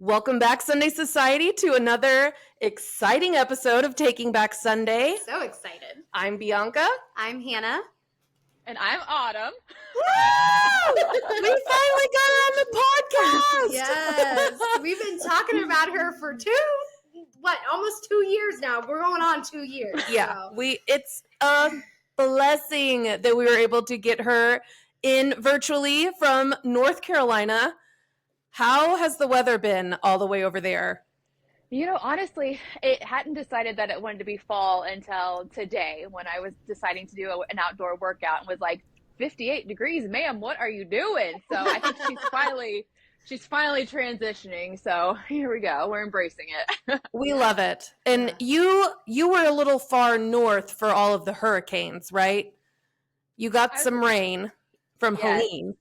Welcome back, Sunday Society, to another exciting episode of Taking Back Sunday. So excited. I'm Bianca. I'm Hannah. And I'm Autumn. We finally got her on the podcast. Yes. We've been talking about her for almost 2 years now. We're going on 2 years. Yeah, so. It's a blessing that we were able to get her in virtually from North Carolina. How has the weather been all the way over there? You know, honestly, it hadn't decided that it wanted to be fall until today when I was deciding to do an outdoor workout and was like, 58 degrees, ma'am, what are you doing? So I think she's finally transitioning. So here we go. We're embracing it. We love it. And you were a little far north for all of the hurricanes, right? You got some rain from Helene.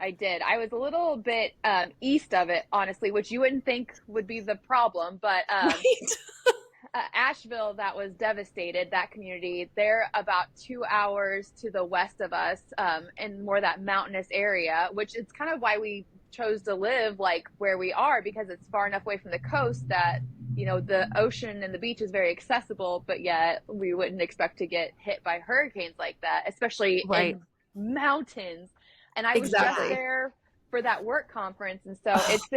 I did. I was a little bit east of it, honestly, which you wouldn't think would be the problem. But Asheville, that was devastated, that community, they're about 2 hours to the west of us in more that mountainous area, which is kind of why we chose to live like where we are, because it's far enough away from the coast that, you know, the ocean and the beach is very accessible, but yet we wouldn't expect to get hit by hurricanes like that, especially in mountains. And I was just there for that work conference, and so it's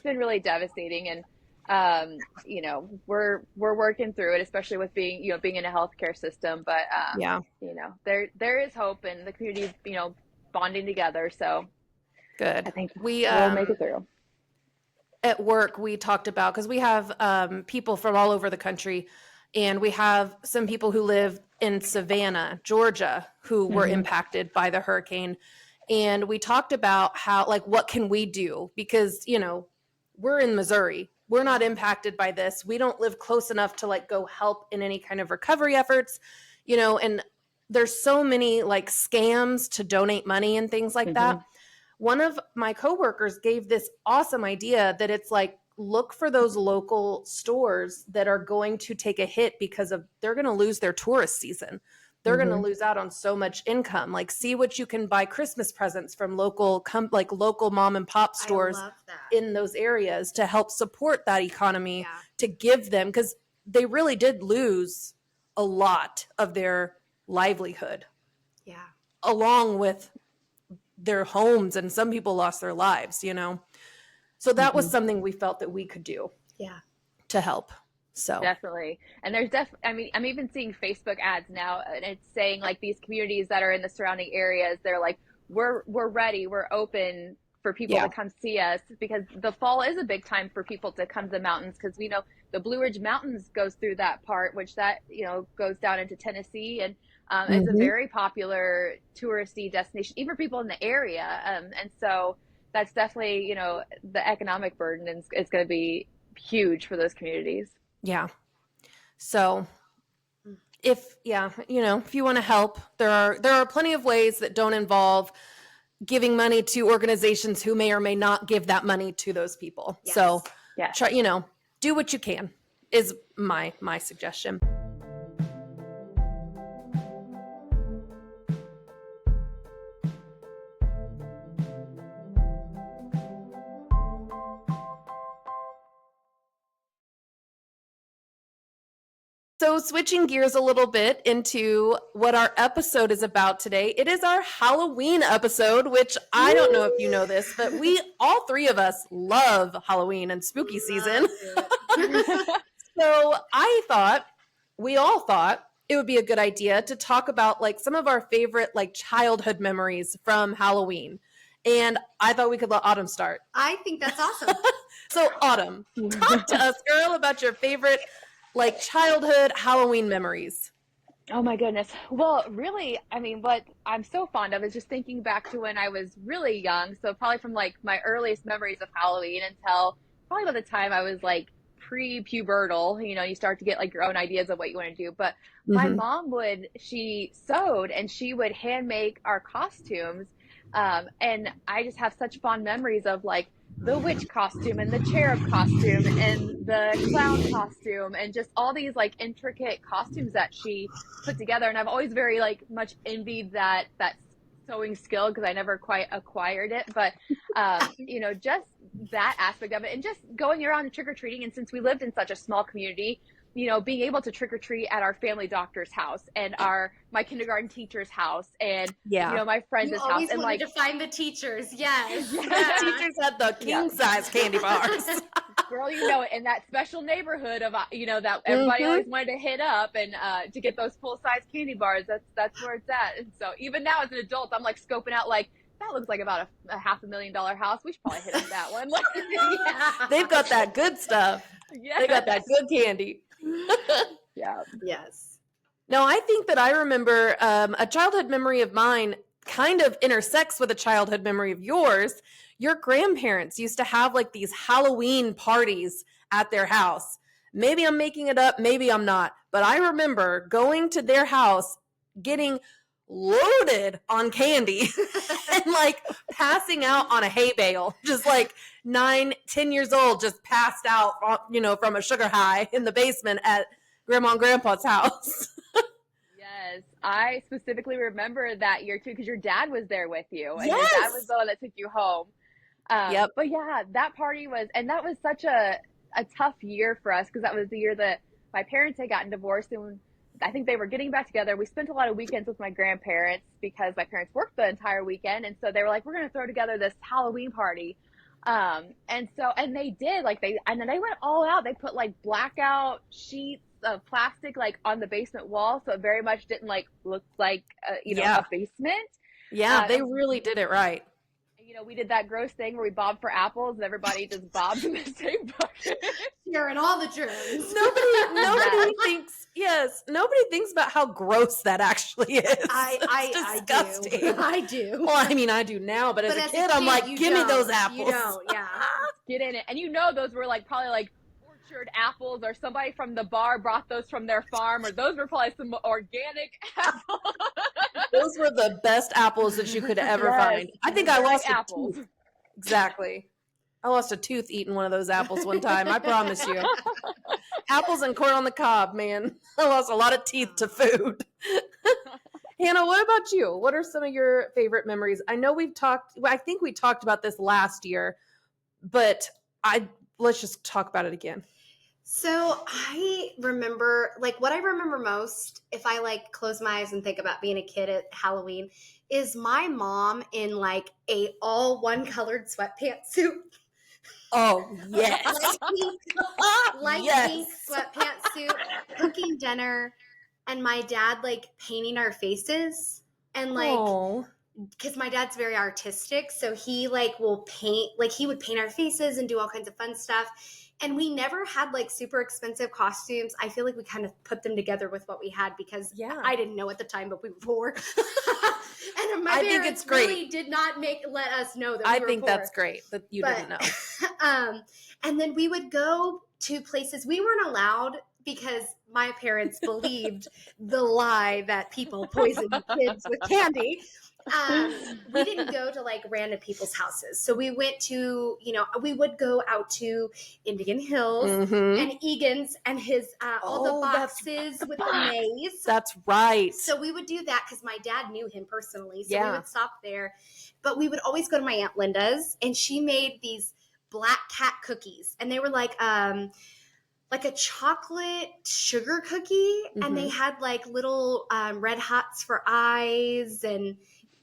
been really devastating. And you know, we're working through it, especially with being in a healthcare system. But you know, there is hope, and the community's bonding together. So good. I think we'll make it through. At work, we talked about, because we have people from all over the country, and we have some people who live in Savannah, Georgia, who were impacted by the hurricane. And we talked about how, like, what can we do? Because, you know, we're in Missouri. We're not impacted by this. We don't live close enough to, like, go help in any kind of recovery efforts, you know, and there's so many, like, scams to donate money and things like that. One of my coworkers gave this awesome idea that it's like, look for those local stores that are going to take a hit because they're going to lose their tourist season. They're going to lose out on so much income. Like, see what you can buy Christmas presents from local mom and pop stores in those areas to help support that economy, to give them, because they really did lose a lot of their livelihood. Yeah. Along with their homes, and some people lost their lives, you know? So that was something we felt that we could do to help. So definitely. And there's I mean, I'm even seeing Facebook ads now, and it's saying, like, these communities that are in the surrounding areas, they're like, we're ready, we're open for people to come see us, because the fall is a big time for people to come to the mountains, because we know the Blue Ridge Mountains goes through that part, which goes down into Tennessee, and it's a very popular touristy destination, even for people in the area. And so that's definitely, the economic burden is going to be huge for those communities. Yeah. So if you want to help, there are plenty of ways that don't involve giving money to organizations who may or may not give that money to those people. Yes. So try, do what you can is my suggestion. So switching gears a little bit into what our episode is about today, it is our Halloween episode, which I don't know if you know this, but all three of us love Halloween and spooky season. So we all thought it would be a good idea to talk about, like, some of our favorite, like, childhood memories from Halloween. And I thought we could let Autumn start. I think that's awesome. So Autumn, talk to us, girl, about your favorite, like, childhood Halloween memories. Oh my goodness. Well, really, I mean, what I'm so fond of is just thinking back to when I was really young. So probably from, like, my earliest memories of Halloween until probably by the time I was, like, pre-pubertal, you start to get, like, your own ideas of what you want to do. But my mom she sewed, and she would hand make our costumes. And I just have such fond memories of, like, the witch costume and the cherub costume and the clown costume and just all these, like, intricate costumes that she put together. And I've always very, like, much envied that sewing skill, because I never quite acquired it. But, just that aspect of it, and just going around and trick-or-treating. And since we lived in such a small community, you know, being able to trick-or-treat at our family doctor's house and my kindergarten teacher's house and, you know, my friend's You house. always And wanted like, to find the teachers. Yes. The teachers had the king-size candy bars. girl, you know it, in that special neighborhood of, you know, that everybody always wanted to hit up and to get those full-size candy bars. That's where it's at. And so even now as an adult, I'm like scoping out like, that looks like about a $500,000 house. We should probably hit up that one. Yeah. They've got that good stuff. Yeah. They got that good candy. Yeah. Yes. No, I think that I remember a childhood memory of mine kind of intersects with a childhood memory of yours. Your grandparents used to have like these Halloween parties at their house. Maybe I'm making it up, maybe I'm not. But I remember going to their house, getting loaded on candy and like passing out on a hay bale, just like 9, 10 years old, just passed out, you know, from a sugar high in the basement at grandma and grandpa's house. Yes, I specifically remember that year too because your dad was there with you, and your Yes. dad was the one that took you home. Yep. But yeah, that party was, and that was such a tough year for us because that was the year that my parents had gotten divorced, and I think they were getting back together. We spent a lot of weekends with my grandparents because my parents worked the entire weekend, and so they were like, "We're going to throw together this Halloween party." And they did, like, and then they went all out. They put like blackout sheets of plastic like on the basement wall, so it very much didn't like look like a basement. Yeah, they really did it right. You know, we did that gross thing where we bobbed for apples and everybody just bobbed in the same bucket. Sharing all the germs. Nobody thinks. Yes, nobody thinks about how gross that actually is. I disgusting. I do. Well, I mean, I do now, but as a kid, I'm like, you give me don't. those apples. You don't, yeah. Get in it. And you know those were like probably like orchard apples, or somebody from the bar brought those from their farm, or those were probably some organic apples. Those were the best apples that you could ever Yes, find. I think I lost apples. a tooth. Exactly. I lost a tooth eating one of those apples one time. I promise you. Apples and corn on the cob, man. I lost a lot of teeth to food. Hannah, what about you? What are some of your favorite memories? I know I think we talked about this last year, but let's just talk about it again. So I remember, like, what I remember most, if I like close my eyes and think about being a kid at Halloween, is my mom in like a all one colored sweatpants suit. Oh, yes. Light Yes. pink sweatpants suit, cooking dinner, and my dad like painting our faces. And like, Oh. because my dad's very artistic, so he like will paint, like he would paint our faces and do all kinds of fun stuff. And we never had like super expensive costumes. I feel like we kind of put them together with what we had because I didn't know at the time, but we were poor. And my parents really did not let us know that we were poor. I think that's great that you didn't know. And then we would go to places we weren't allowed because my parents believed the lie that people poison kids with candy. We didn't go to like random people's houses. So we went to, we would go out to Indian Hills and Egan's and his, all the boxes with the maze. That's right. So we would do that because my dad knew him personally. So we would stop there. But we would always go to my Aunt Linda's, and she made these black cat cookies. And they were like a chocolate sugar cookie. And they had like little red hots for eyes, and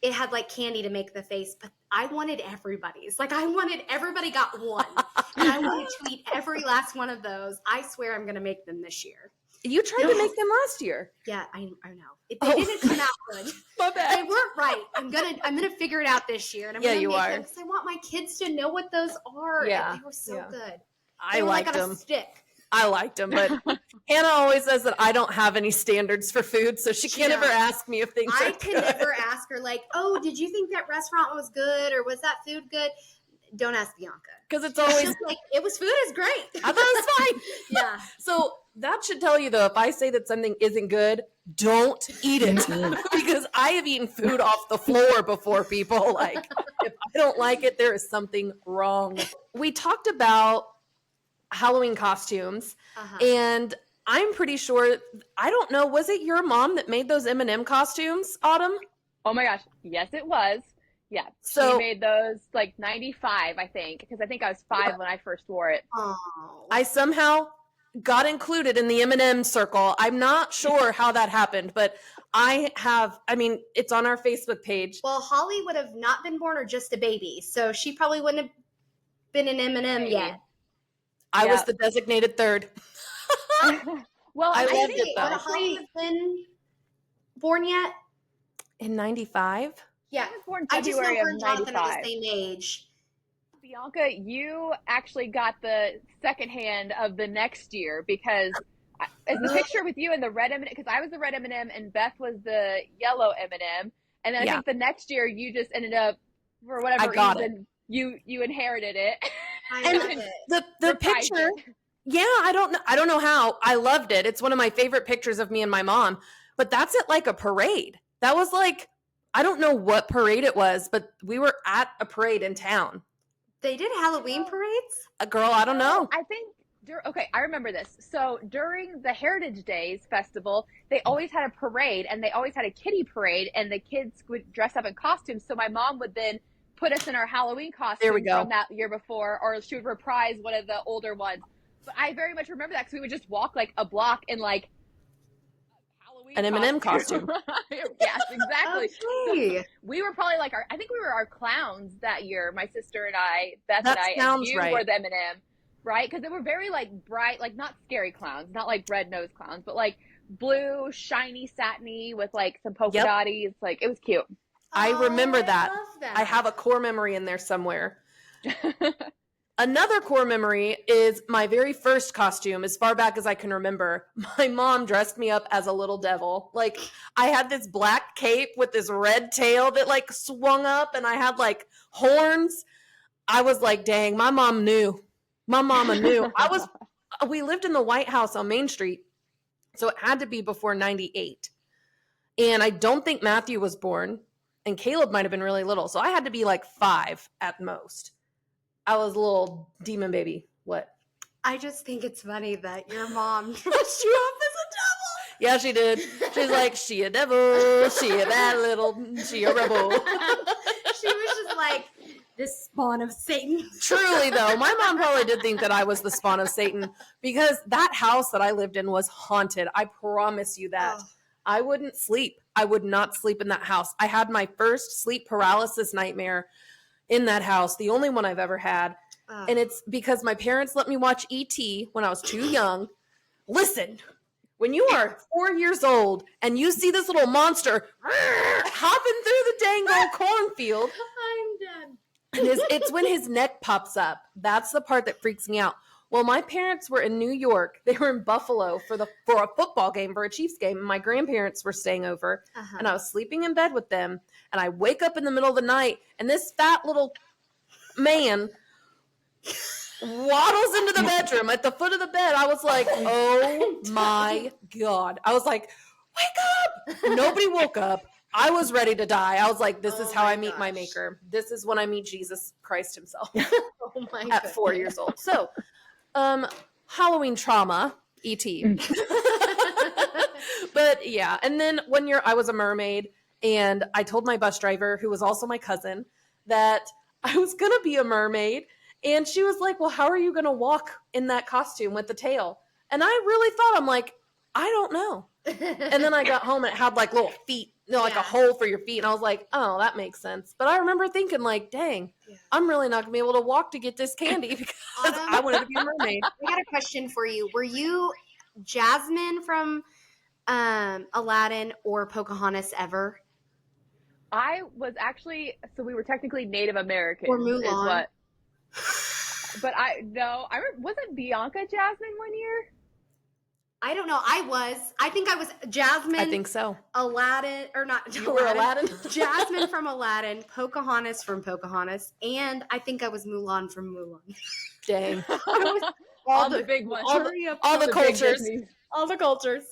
it had like candy to make the face, but I wanted everybody's. Like everybody got one. And I wanted to eat every last one of those. I swear I'm going to make them this year. You tried to make them last year. Yeah, I know. They didn't come out good. My bad. They weren't right. I'm gonna figure it out this year, and I'm gonna make them because I want my kids to know what those are. Yeah, and they were so good. I liked them. On a stick. I liked them, but Hannah always says that I don't have any standards for food, so she can't ever ask me if things are good. I can never ask her like, "Oh, did you think that restaurant was good, or was that food good?" Don't ask Bianca because it's always just like it was. Food is great. I thought it was fine. Yeah. So that should tell you though, if I say that something isn't good, don't eat it because I have eaten food off the floor before. People like if I don't like it, there is something wrong. We talked about Halloween costumes, and I'm pretty sure, I don't know, was it your mom that made those M&M costumes, Autumn? Oh my gosh, yes it was. Yeah. So she made those like 95, I think, because I think I was 5 when I first wore it. Oh. I somehow got included in the M&M circle. I'm not sure how that happened, but it's on our Facebook page. Well, Holly would have not been born or just a baby, so she probably wouldn't have been an M&M yet. I was the designated third. Well, I and loved it, Would though. Holly have been born yet? In 95? Yeah. I was born I just know February her of and Jonathan are 95. the same age. Bianca, you actually got the second hand of the next year because as the picture with you and the red M&M, because I was the red M&M and Beth was the yellow M&M, and then I think the next year you just ended up, for whatever reason, you inherited it. I love it. The picture, I don't know how. I loved it. It's one of my favorite pictures of me and my mom. But that's at like a parade. That was like, I don't know what parade it was, but we were at a parade in town. They did Halloween parades? Girl, I don't know. I think, okay, I remember this. So during the Heritage Days festival, they always had a parade, and they always had a kiddie parade, and the kids would dress up in costumes. So my mom would then put us in our Halloween costume from that year before, or she would reprise one of the older ones. But I very much remember that because we would just walk like a block in like Halloween an M&M costume. Yes, exactly. Okay. So we were probably like I think we were our clowns that year. My sister and I, Beth and I, and you were the M&M, right? Because they were very like bright, like not scary clowns, not like red nose clowns, but like blue, shiny, satiny with like some polka dotties. Like it was cute. I remember that. I love that. I have a core memory in there somewhere. Another core memory is my very first costume, as far back as I can remember. My mom dressed me up as a little devil. Like, I had this black cape with this red tail that, like, swung up, and I had, like, horns. I was like, dang, my mom knew. My mama knew. We lived in the White House on Main Street, so it had to be before 98. And I don't think Matthew was born, and Caleb might have been really little, so I had to be, like, 5 at most. I was a little demon baby. What? I just think it's funny that your mom dressed you up as a devil. Yeah, she did. She's like, she a devil, she a bad little, she a rebel. She was just like, this spawn of Satan. Truly, though, my mom probably did think that I was the spawn of Satan because that house that I lived in was haunted. I promise you that. Oh. I wouldn't sleep. I would not sleep in that house. I had my first sleep paralysis nightmare in that house, the only one I've ever had. And it's because my parents let me watch E.T. when I was too young. Listen, when you are 4 years old and you see this little monster hopping through the dang old cornfield. I'm done. And it's when his neck pops up. That's the part that freaks me out. Well, my parents were in New York. They were in Buffalo for a football game, for a Chiefs game. And my grandparents were staying over. And I was sleeping in bed with them. And I wake up in the middle of the night, and this fat little man waddles into the bedroom at the foot of the bed. I was like, oh my God. I was like, wake up. Nobody woke up. I was ready to die. I was like, this is how I meet my maker. This is when I meet Jesus Christ himself. At 4 years old. So, Halloween trauma, E.T. But yeah, and then one year I was a mermaid, and I told my bus driver, who was also my cousin, that I was going to be a mermaid. And she was like, well, how are you going to walk in that costume with the tail? And I really thought, I'm like, I don't know. And then I got home and it had like little feet, like a hole for your feet. And I was like, oh, that makes sense. But I remember thinking like, dang, I'm really not going to be able to walk to get this candy because I wanted to be a mermaid. I got a question for you. Were you Jasmine from Aladdin or Pocahontas ever? I was actually, so we were technically Native Americans. Or Mulan. Is what, but wasn't Bianca Jasmine one year? I don't know. I think I was Jasmine. I think so. Aladdin, or not. You were Aladdin? Jasmine from Aladdin, Pocahontas from Pocahontas, and I think I was Mulan from Mulan. Dang. all the big ones. All the cultures. All the cultures.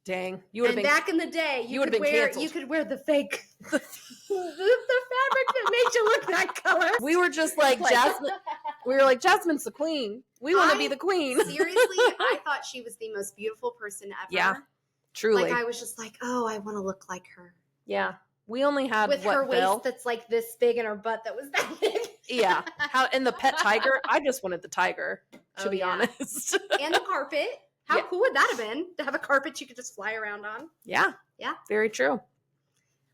Dang. You would have been. Back in the day, you could wear the fake, the fabric that made you look that color. We were just like Jasmine. We were like, Jasmine's the queen. We want to be the queen. Seriously, I thought she was the most beautiful person ever. Yeah, truly. Like I was just like, oh, I want to look like her. Yeah. We only had with her waist Belle? that's like this big and her butt that was that big. Yeah. And the pet tiger. I just wanted the tiger, to Oh, be yeah. honest. And the carpet. How Yeah. cool would that have been to have a carpet you could just fly around on? Yeah. Yeah. Very true.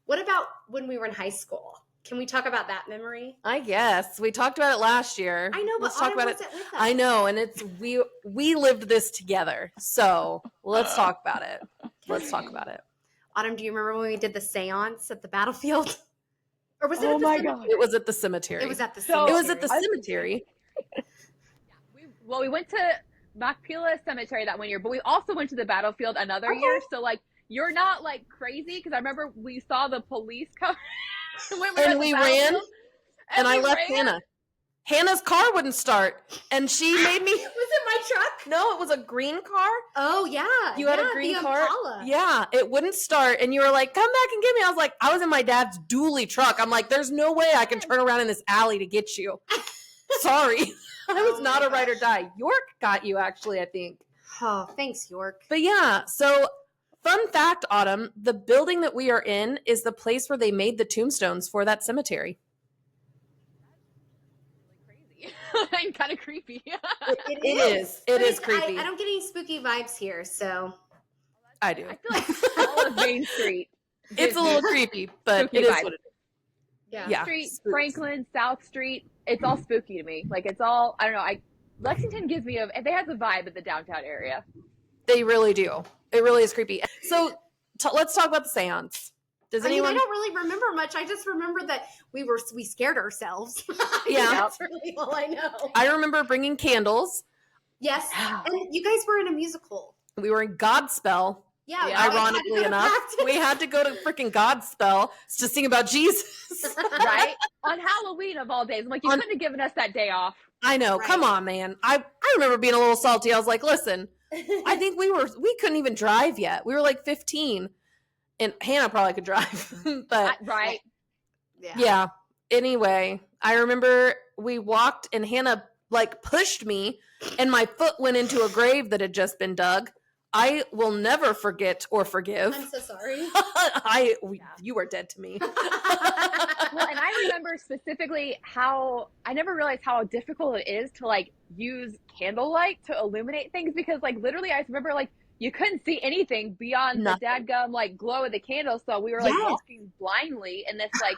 What about when we were in high school? Can we talk about that memory? I guess we talked about it last year. I know, but let's talk Autumn about it. wasn't with us. I know, and it's we lived this together. So let's talk about it. Let's talk about it. Autumn, do you remember when we did the seance at the battlefield? Or was it Oh at the my cemetery? God. It was at the cemetery. It was at the So- cemetery. It was at the cemetery. We went to Machpelah Cemetery that one year, but we also went to the battlefield another year. So like, you're not like crazy because I remember we saw the police come And we ran, and I we left ran. Hannah. Hannah's car wouldn't start, and she made me. Was it my truck? No, it was a green car. Oh, yeah. You had yeah, a green the car. Impala. Yeah, it wouldn't start, and you were like, "Come back and get me." I was like, I was in my dad's dually truck. I'm like, "There's no way I can turn around in this alley to get you." Sorry, I was Oh not my a ride or gosh. die. York got you, actually, I think. Oh, thanks, York. But yeah, so fun fact, Autumn, the building that we are in is the place where they made the tombstones for that cemetery. Crazy and kind of creepy. It is. It But is creepy. I don't get any spooky vibes here, so. I do. I feel like all of Main Street. It's a little creepy, but Spooky it is vibe. what it is. Yeah. Yeah. Street, spooks. Franklin, South Street. It's all spooky to me. Like it's all, I don't know. Lexington gives me it has a vibe of the downtown area. They really do. It really is creepy. So let's talk about the seance. Does I mean, anyone? I don't really remember much. I just remember that we scared ourselves. Yeah. That's really all I know. I remember bringing candles. Yes. And you guys were in a musical. We were in Godspell. Yeah. Yeah. Ironically enough, we had to go to freaking Godspell to sing about Jesus. Right? On Halloween of all days. I'm like, you On- couldn't have given us that day off. I know. Right. Come on, man. I remember being a little salty. I was like, listen, I think we couldn't even drive yet. We were like 15, and Hannah probably could drive, but Right? yeah. Anyway, I remember we walked, and Hannah like pushed me, and my foot went into a grave that had just been dug. I will never forget or forgive. I'm so sorry. You are dead to me. Well, and I remember specifically how I never realized how difficult it is to like use candlelight to illuminate things because like literally I remember like you couldn't see anything beyond Nothing. the dadgum like glow of the candle, so we were like Yes. walking blindly in this like.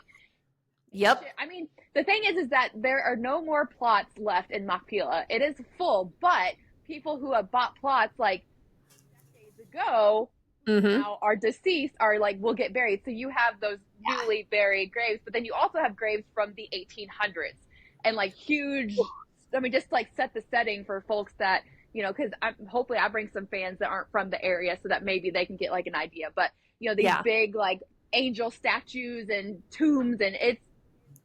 Yep. I mean, the thing is that there are no more plots left in Machpelah. It is full, but people who have bought plots like decades ago Mm-hmm. now are deceased are like will get buried. So you have those newly buried graves, but then you also have graves from the 1800s and like huge. I mean, just like set the setting for folks that because hopefully I bring some fans that aren't from the area so that maybe they can get like an idea. But these big like angel statues and tombs, and it's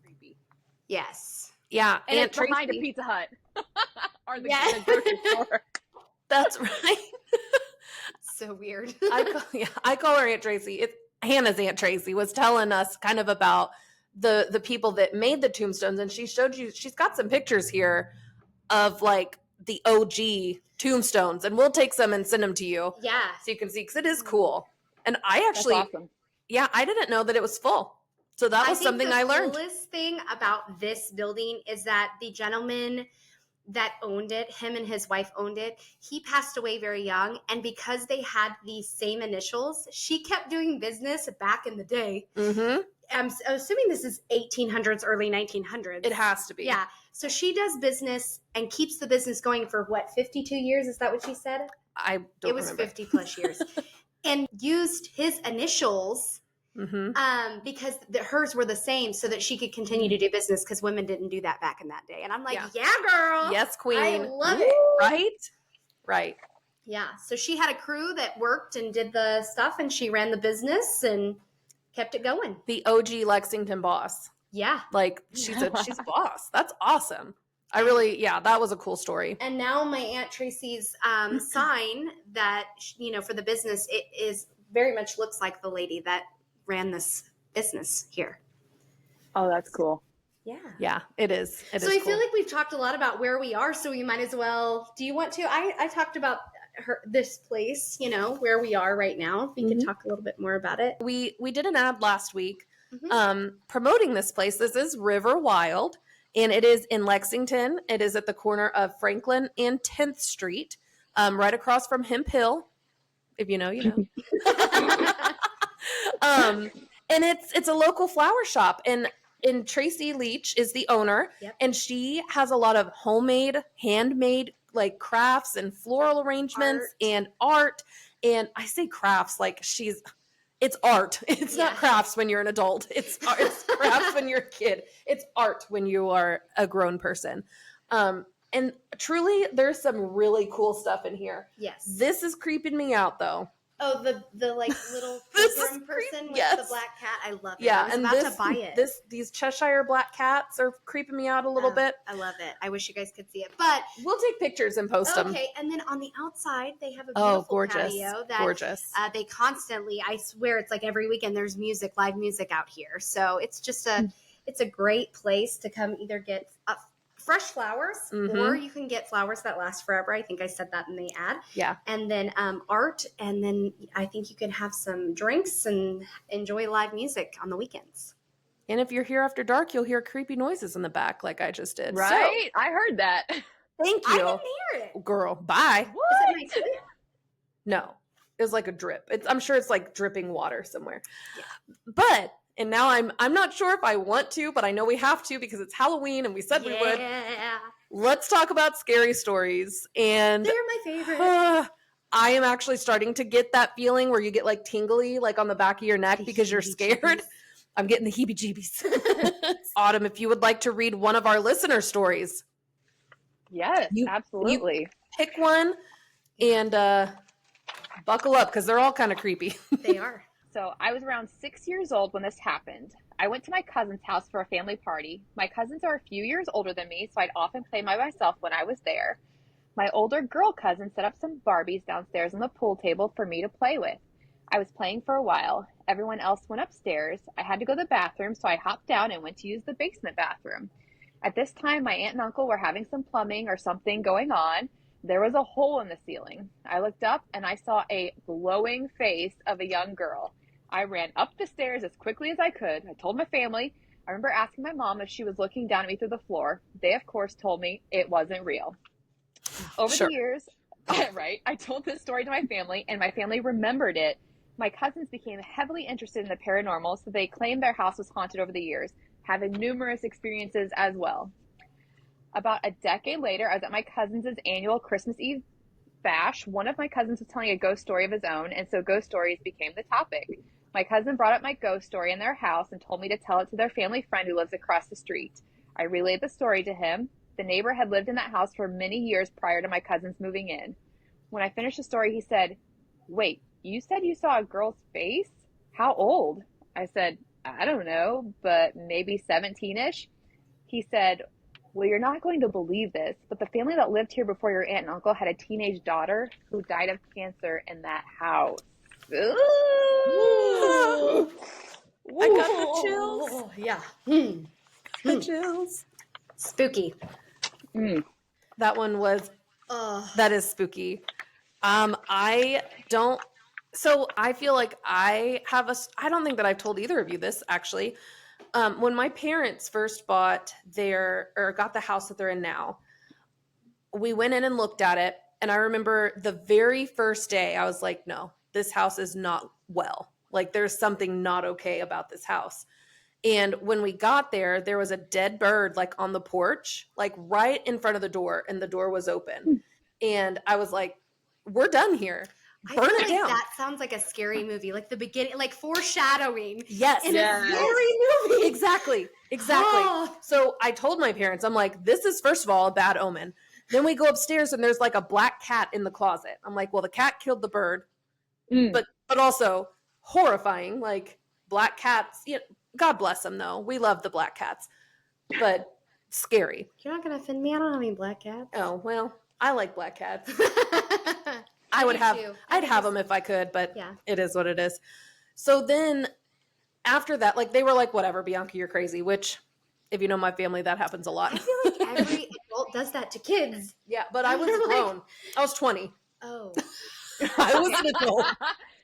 creepy. Yes. Yeah. And Aunt it's behind a Tracy. Pizza Hut or the, Yeah. the grocery store. That's right. So weird. I call her Aunt Tracy. It's Hannah's Aunt Tracy was telling us kind of about the people that made the tombstones, and she's got some pictures here of like the OG tombstones, and we'll take some and send them to you Yeah. so you can see because it is cool. And I actually, That's awesome. I didn't know that it was full, so that was think something the I learned. coolest thing about this building is that the gentleman that owned it, him and his wife owned it, he passed away very young. And because they had the same initials, she kept doing business back in the day. Mm-hmm. I'm assuming this is 1800s, early 1900s. It has to be. Yeah. So she does business and keeps the business going for what, 52 years? Is that what she said? I don't It was remember. 50 plus years. And used his initials Mm-hmm. because hers were the same so that she could continue to do business because women didn't do that back in that day. And I'm like, yeah girl. Yes, queen. I love it. Right. Yeah. So she had a crew that worked and did the stuff and she ran the business and kept it going. The OG Lexington boss. Yeah. Like she's a boss. That's awesome. I really, that was a cool story. And now my Aunt Tracy's sign that, for the business, it is very much looks like the lady that ran this business here. Oh, that's cool. Yeah. Yeah, it is. It So is I cool. feel like we've talked a lot about where we are, so we might as well. Do you want to? I talked about this place, where we are right now. If we could talk a little bit more about it. We did an ad last week promoting this place. This is River Wild, and it is in Lexington. It is at the corner of Franklin and 10th Street, right across from Hemp Hill. If you know, you know. And it's a local flower shop, and Tracy Leach is the owner, and she has a lot of homemade, handmade like crafts and floral arrangements and art. And I say crafts like it's art. It's not crafts when you're an adult. It's crafts when you're a kid. It's art when you are a grown person. And truly, there's some really cool stuff in here. Yes. This is creeping me out, though. Oh, the like little pilgrim person with the black cat. I love it. Yeah, I was and about to buy it. These Cheshire black cats are creeping me out a little bit. I love it. I wish you guys could see it, but we'll take pictures and post them. Okay, and then on the outside they have a beautiful patio that they constantly. I swear, it's like every weekend there's live music out here. So it's just it's a great place to come either get fresh flowers, or you can get flowers that last forever. I think I said that in the ad. Yeah. And then art, and then I think you can have some drinks and enjoy live music on the weekends. And if you're here after dark, you'll hear creepy noises in the back like I just did. Right? So, I heard that. Thank you. I didn't hear it. Girl, bye. What? Is it my sleep? No. It was like a drip. I'm sure it's like dripping water somewhere. Yeah. But... And now I'm not sure if I want to, but I know we have to because it's Halloween and we said we would. Let's talk about scary stories. And they're my favorite. I am actually starting to get that feeling where you get like tingly, like on the back of your neck because you're scared. I'm getting the heebie-jeebies. Autumn, if you would like to read one of our listener stories. Yes, absolutely. You pick one and buckle up because they're all kind of creepy. They are. So I was around 6 years old when this happened. I went to my cousin's house for a family party. My cousins are a few years older than me, so I'd often play by myself when I was there. My older girl cousin set up some Barbies downstairs on the pool table for me to play with. I was playing for a while. Everyone else went upstairs. I had to go to the bathroom, so I hopped down and went to use the basement bathroom. At this time, my aunt and uncle were having some plumbing or something going on. There was a hole in the ceiling. I looked up and I saw a glowing face of a young girl. I ran up the stairs as quickly as I could. I told my family. I remember asking my mom if she was looking down at me through the floor. They, of course, told me it wasn't real. Over the years, right, I told this story to my family, and my family remembered it. My cousins became heavily interested in the paranormal, so they claimed their house was haunted over the years, having numerous experiences as well. About a decade later, I was at my cousin's annual Christmas Eve bash. One of my cousins was telling a ghost story of his own, and so ghost stories became the topic. My cousin brought up my ghost story in their house and told me to tell it to their family friend who lives across the street. I relayed the story to him. The neighbor had lived in that house for many years prior to my cousins moving in. When I finished the story, he said, "Wait, you said you saw a girl's face? How old?" I said, "I don't know, but maybe 17-ish. He said, "Well, you're not going to believe this, but the family that lived here before your aunt and uncle had a teenage daughter who died of cancer in that house." Ooh. I got the chills. Yeah. The chills. Spooky. That one was, that is spooky. I feel like I don't think that I've told either of you this actually. When my parents first got the house that they're in now, we went in and looked at it. And I remember the very first day I was like, no, this house is not well. Like there's something not okay about this house. And when we got there, there was a dead bird like on the porch, like right in front of the door, and the door was open. And I was like, we're done here. Burn it down. That sounds like a scary movie, like the beginning, like foreshadowing. Yes. In a scary movie. Exactly. So I told my parents, I'm like, this is first of all a bad omen. Then we go upstairs and there's like a black cat in the closet. I'm like, well, the cat killed the bird, but also horrifying, like black cats. You know, God bless them though. We love the black cats, but scary. You're not gonna offend me. I don't have any black cats. Oh well, I like black cats. I'd have them if I could, but It is what it is. So then after that, like they were like, whatever, Bianca, you're crazy, which if you know my family, that happens a lot. I feel like every adult does that to kids. Yeah, but I was grown. I was 20. Oh. I was an adult.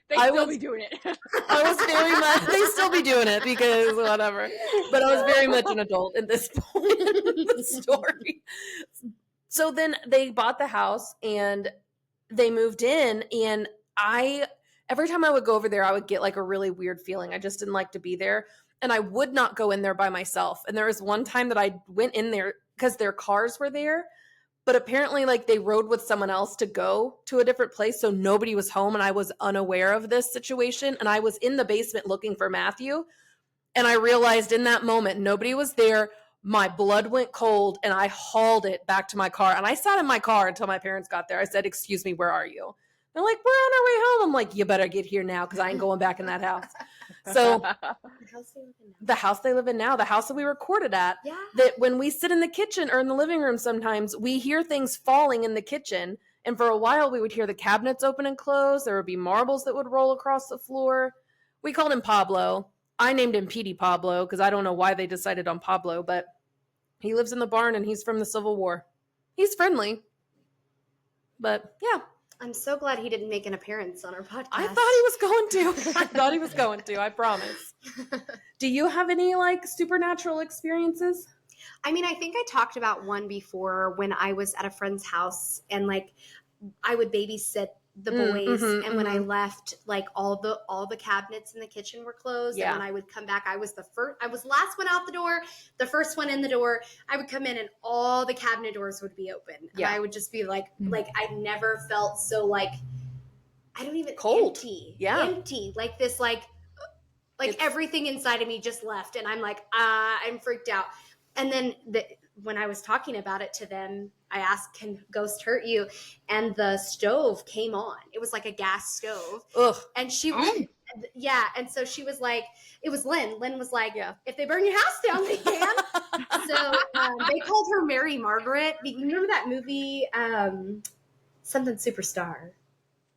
They I still was- be doing it. I was very much, they still be doing it because whatever. But I was very much an adult at this point in the story. So then they bought the house and they moved in, and every time I would go over there, I would get like a really weird feeling. I just didn't like to be there. And I would not go in there by myself. And there was one time that I went in there because their cars were there, but apparently like they rode with someone else to go to a different place. So nobody was home and I was unaware of this situation. And I was in the basement looking for Matthew. And I realized in that moment, nobody was there. My blood went cold and I hauled it back to my car. And I sat in my car until my parents got there. I said, "Excuse me, where are you?" They're like, "We're on our way home." I'm like, "You better get here now because I ain't going back in that house." So the house they live in now, the house that we recorded at, Yeah. that when we sit in the kitchen or in the living room, sometimes we hear things falling in the kitchen. And for a while, we would hear the cabinets open and close. There would be marbles that would roll across the floor. We called him Pablo. I named him Petey Pablo because I don't know why they decided on Pablo, but he lives in the barn and he's from the Civil War. He's friendly. But yeah, I'm so glad he didn't make an appearance on our podcast. I thought he was going to. I thought he was going to, I promise. Do you have any like supernatural experiences? I mean, I think I talked about one before when I was at a friend's house and like I would babysit the boys, and when I left, like all the cabinets in the kitchen were closed. Yeah. And when I would come back, I was last one out the door, the first one in the door. I would come in and all the cabinet doors would be open. And Yeah. I would just be like I never felt so like I don't even Cold. empty. Yeah. Empty. Like this like everything inside of me just left, and I'm like, I'm freaked out. And then when I was talking about it to them, I asked, "Can ghost hurt you?" And the stove came on. It was like a gas stove. Ugh. And she was, yeah. And so she was like, it was Lynn. Lynn was like, Yeah. "If they burn your house down, they can." So they called her Mary Margaret. You remember that movie, something Superstar?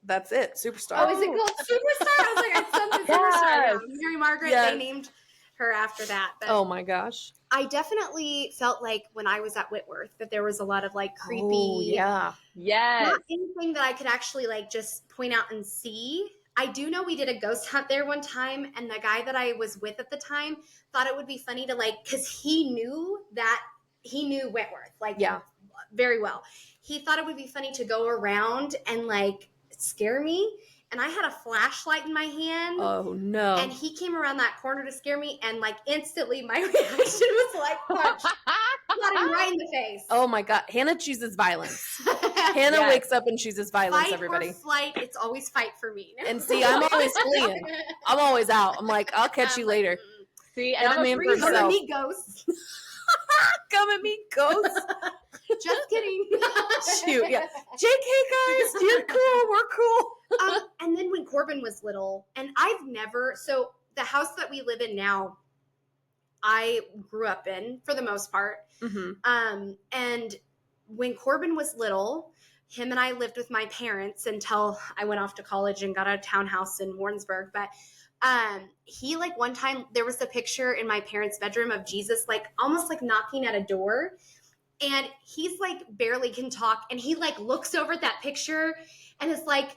That's it. Superstar. Oh, is it called Superstar? I was like, it's something Superstar. Yes. Yeah. Mary Margaret. Yes. They named her after that. But Oh my gosh. I definitely felt like when I was at Whitworth that there was a lot of like creepy, Oh, yeah. Yes. not anything that I could actually like just point out and see. I do know we did a ghost hunt there one time, and the guy that I was with at the time thought it would be funny to like, because he knew Whitworth like very well. He thought it would be funny to go around and like scare me. And I had a flashlight in my hand. Oh no. And he came around that corner to scare me, and like instantly my reaction was like punch. Got him right in the face. Oh my God. Hannah chooses violence. Hannah Yes. wakes up and chooses violence, Fight everybody. or flight, it's always fight for me. And see, I'm always fleeing. I'm always out. I'm like, I'll catch you later. See, And and I'm I'm a in freezer. for Come at So- me, ghosts. Come at me, ghost. Just kidding. Shoot, yeah. JK guys, you're cool. We're cool. And then when Corbin was little, and so the house that we live in now, I grew up in for the most part. Mm-hmm. And when Corbin was little, him and I lived with my parents until I went off to college and got a townhouse in Warrensburg. But he like one time there was a picture in my parents' bedroom of Jesus like almost like knocking at a door, and he's like barely can talk, and he like looks over at that picture and is like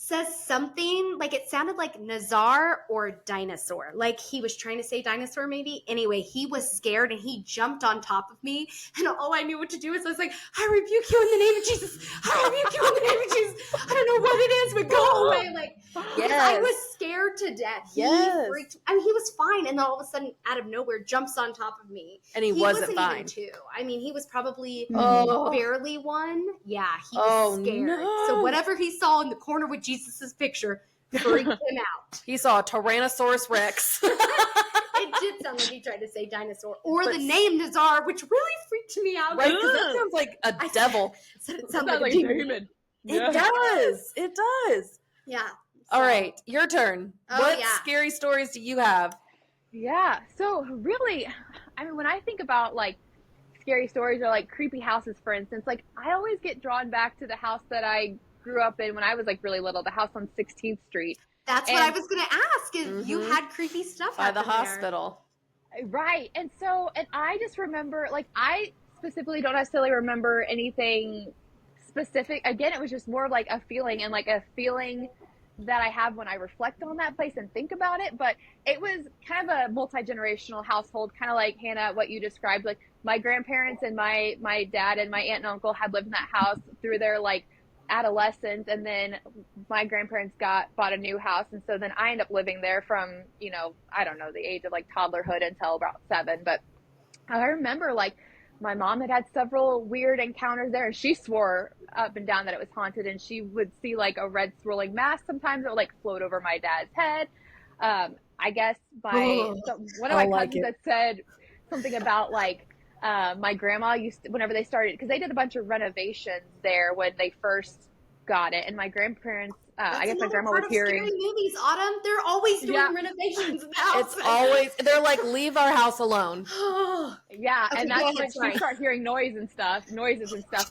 says something like it sounded like Nazar or dinosaur, like he was trying to say dinosaur maybe. Anyway, he was scared and he jumped on top of me, and all I knew what to do is I was like, "I rebuke you in the name of Jesus. I rebuke you in the name of Jesus. I don't know what it is, but go away." Like, because I was scared to death. He freaked. I mean, he was fine, and then all of a sudden, out of nowhere, jumps on top of me. And he wasn't fine. Even two. I mean, he was probably Oh. barely one. Yeah, he was scared. No. So whatever he saw in the corner with Jesus's picture freaked him out. He saw a Tyrannosaurus Rex. It did sound like he tried to say dinosaur or the name Nazar, which really freaked me out. Right? Because that sounds like a devil. Said it It sounded sounds like like a a demon. demon. It does. It does. Yeah. All So- right, your turn. Oh, What yeah. scary stories do you have? Yeah. So really, I mean, when I think about like scary stories or like creepy houses, for instance, like I always get drawn back to the house that I grew up in when I was like really little, the house on 16th Street. That's what I was going to ask. Is you Mhm. had creepy stuff By the happen there. hospital. Right. And I just remember, like, I specifically don't necessarily remember anything specific. Again, it was just more of like a feeling, and like a feeling that I have when I reflect on that place and think about it. But it was kind of a multi-generational household, kind of like Hannah, what you described. Like my grandparents and my dad and my aunt and uncle had lived in that house through their like adolescence, and then my grandparents bought a new house, and so then I ended up living there from, you know, I don't know, the age of like toddlerhood until about 7. But I remember like my mom had several weird encounters there, and she swore up and down that it was haunted, and she would see like a red swirling mass sometimes that would like float over my dad's head. I guess one of my cousins had said something about like my grandma used to, whenever they started, because they did a bunch of renovations there when they first got it, and my grandparents, I guess my grandma was hearing scary movies. Autumn, they're always doing renovations now. It's always, they're like, leave our house alone. Yeah, okay, and that's when she started hearing noises and stuff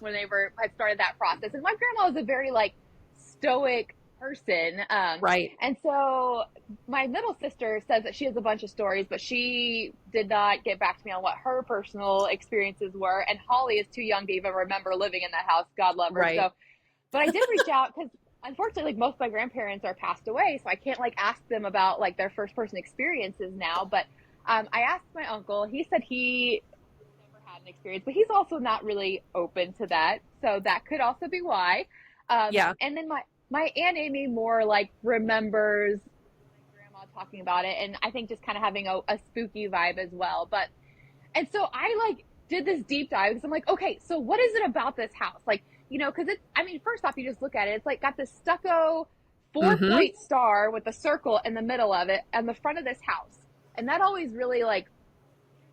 when they had started that process. And my grandma was a very like stoic person, right? And so my middle sister says that she has a bunch of stories, but she did not get back to me on what her personal experiences were. And Holly is too young to even remember living in that house. God love her. Right. So, but I did reach out because unfortunately, like most of my grandparents are passed away, so I can't like ask them about like their first person experiences now. But I asked my uncle. He said he never had an experience, but he's also not really open to that. So that could also be why. Yeah. And then my Aunt Amy more like remembers my grandma talking about it, and I think just kind of having a spooky vibe as well. But, and so I like did this deep dive because I'm like, okay, so what is it about this house? Like, you know, because I mean, first off, you just look at it, it's like got this stucco 4-point star with a circle in the middle of it and the front of this house. And that always really like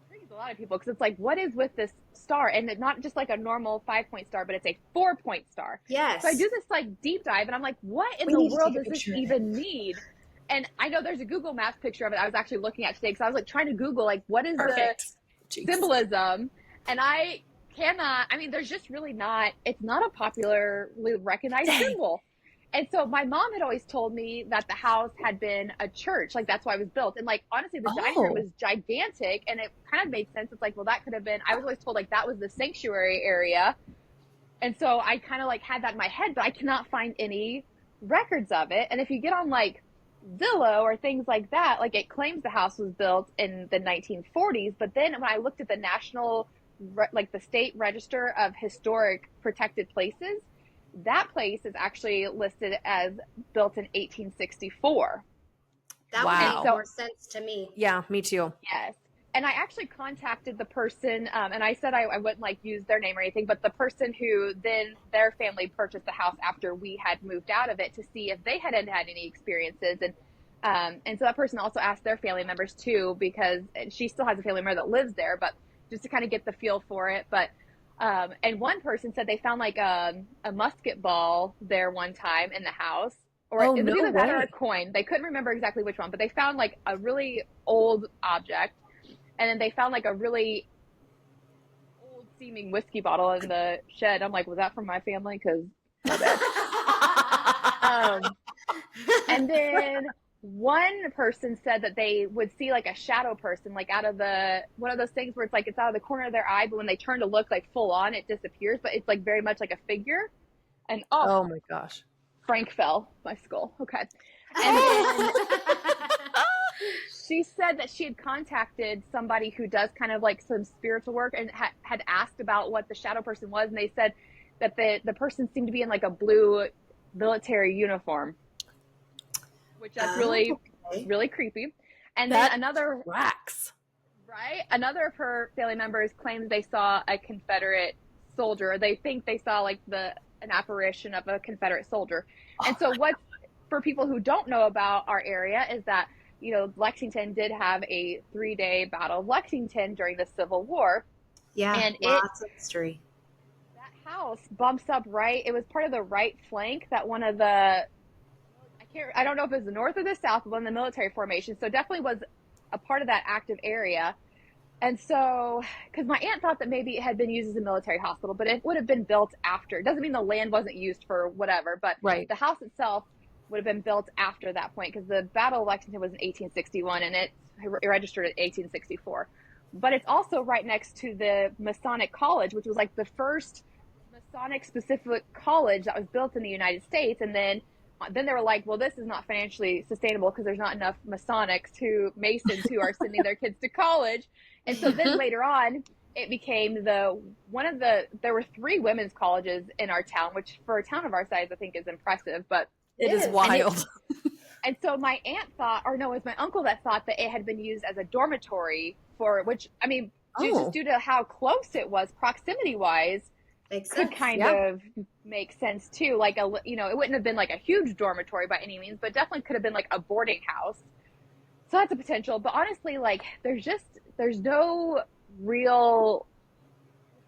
intrigues a lot of people because it's like, what is with this star? And it's not just like a normal 5-point star, but it's a 4-point star. Yes. So I do this like deep dive, and I'm like, what in the world does this even need? And I know there's a Google Maps picture of it I was actually looking at today because I was like trying to Google like what is the symbolism, and I cannot. I mean, there's just really not. It's not a popularly recognized symbol. And so my mom had always told me that the house had been a church, like that's why it was built. And like honestly, the dining room was gigantic, and it kind of made sense. It's like, well, that could have been. I was always told like that was the sanctuary area, and so I kind of like had that in my head, but I cannot find any records of it. And if you get on like Zillow or things like that, like it claims the house was built in the 1940s, but then when I looked at the national, like the state register of historic protected places, that place is actually listed as built in 1864. That would make more sense to me. Yeah, me too. Yes. And I actually contacted the person, and I said I wouldn't like use their name or anything, but the person who then their family purchased the house after we had moved out of it to see if they had any experiences. And so that person also asked their family members too, because she still has a family member that lives there, but just to kind of get the feel for it. But and one person said they found like a musket ball there one time in the house, or it was either that or a coin. They couldn't remember exactly which one, but they found like a really old object, and then they found like a really old seeming whiskey bottle in the shed. I'm like, was that from my family? Because and then one person said that they would see like a shadow person, like out of one of those things where it's like it's out of the corner of their eye, but when they turn to look like full on, it disappears, but it's like very much like a figure. And oh my gosh, Frank fell my skull. Okay. And then she said that she had contacted somebody who does kind of like some spiritual work and had asked about what the shadow person was, and they said that the person seemed to be in like a blue military uniform, which that's really creepy. And then another another of her family members claims they saw a Confederate soldier. They think they saw like an apparition of a Confederate soldier. And so what's for people who don't know about our area is that, you know, Lexington did have a 3-day Battle of Lexington during the Civil War. Yeah, and lots of history. That house bumps up right. It was part of the right flank that one of the I don't know if it was the north or the south, but one of the military formations. So definitely was a part of that active area. And so, because my aunt thought that maybe it had been used as a military hospital, but it would have been built after. It doesn't mean the land wasn't used for whatever, but the house itself would have been built after that point, because the Battle of Lexington was in 1861 and it registered at 1864. But it's also right next to the Masonic College, which was like the first Masonic specific college that was built in the United States. And then then they were like, well, this is not financially sustainable because there's not enough Masonics Masons who are sending their kids to college. And so then later on, it became there were 3 women's colleges in our town, which for a town of our size, I think is impressive, but it is wild. And so my aunt thought, or no, it was my uncle that thought that it had been used as a dormitory just due to how close it was proximity wise, could kind of make sense too. Like it wouldn't have been like a huge dormitory by any means, but definitely could have been like a boarding house. So that's a potential. But honestly, like there's no real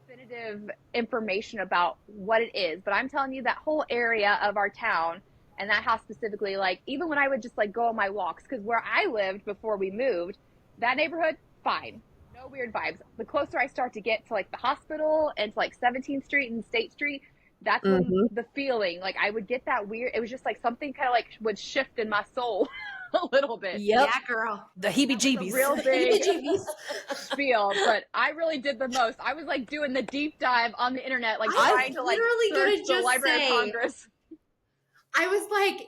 definitive information about what it is. But I'm telling you, that whole area of our town and that house specifically, like even when I would just like go on my walks, because where I lived before we moved, that neighborhood, fine. No weird vibes. The closer I start to get to like the hospital and to like 17th Street and State Street, that's when the feeling, like I would get that weird, it was just like something kind of like would shift in my soul a little bit. Yep. Yeah, girl. The heebie-jeebies. Real big spiel, but I really did the most. I was like doing the deep dive on the internet, like trying to like search the Library of Congress. I was like,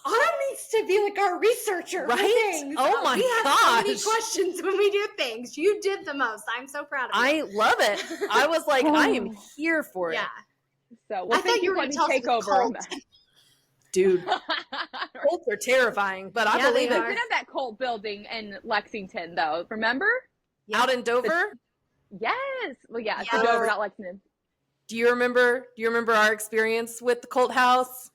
Autumn needs to be like our researcher, right? For things. Oh my gosh! gosh! So many questions when we do things. You did the most. I'm so proud of you. I love it. I was like, I am here for it. Yeah. So I thought you were going to take over on that. Dude, cults are terrifying, but I believe it. We did have that cult building in Lexington, though. Remember? Out in Dover? Yes. Well, yeah, it's Dover, not Lexington. Do you remember our experience with the cult house?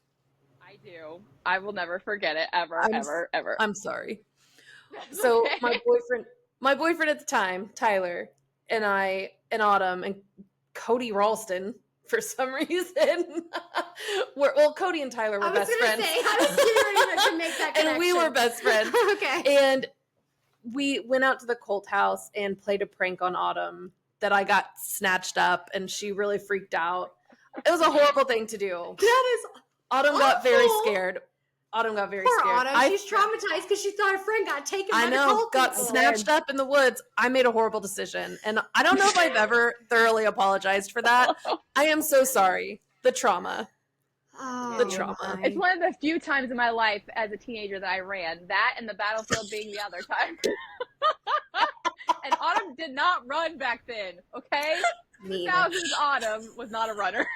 I do. I will never forget it ever. I'm sorry. So my boyfriend at the time, Tyler, and I, and Autumn, and Cody Ralston, for some reason, Cody and Tyler were best friends. I was getting ready to make that connection. And we were best friends. Okay. And we went out to the cult house and played a prank on Autumn that I got snatched up, and she really freaked out. It was a horrible thing to do. That is Autumn got very scared. Autumn got very Poor scared. Autumn. She's traumatized because she thought her friend got taken by the cult got people. snatched up in the woods. I made a horrible decision. And I don't know if I've ever thoroughly apologized for that. I am so sorry. The trauma. Oh, the trauma. It's one of the few times in my life as a teenager that I ran. That and the battlefield being the other time. And Autumn did not run back then, okay? 2000s Autumn was not a runner.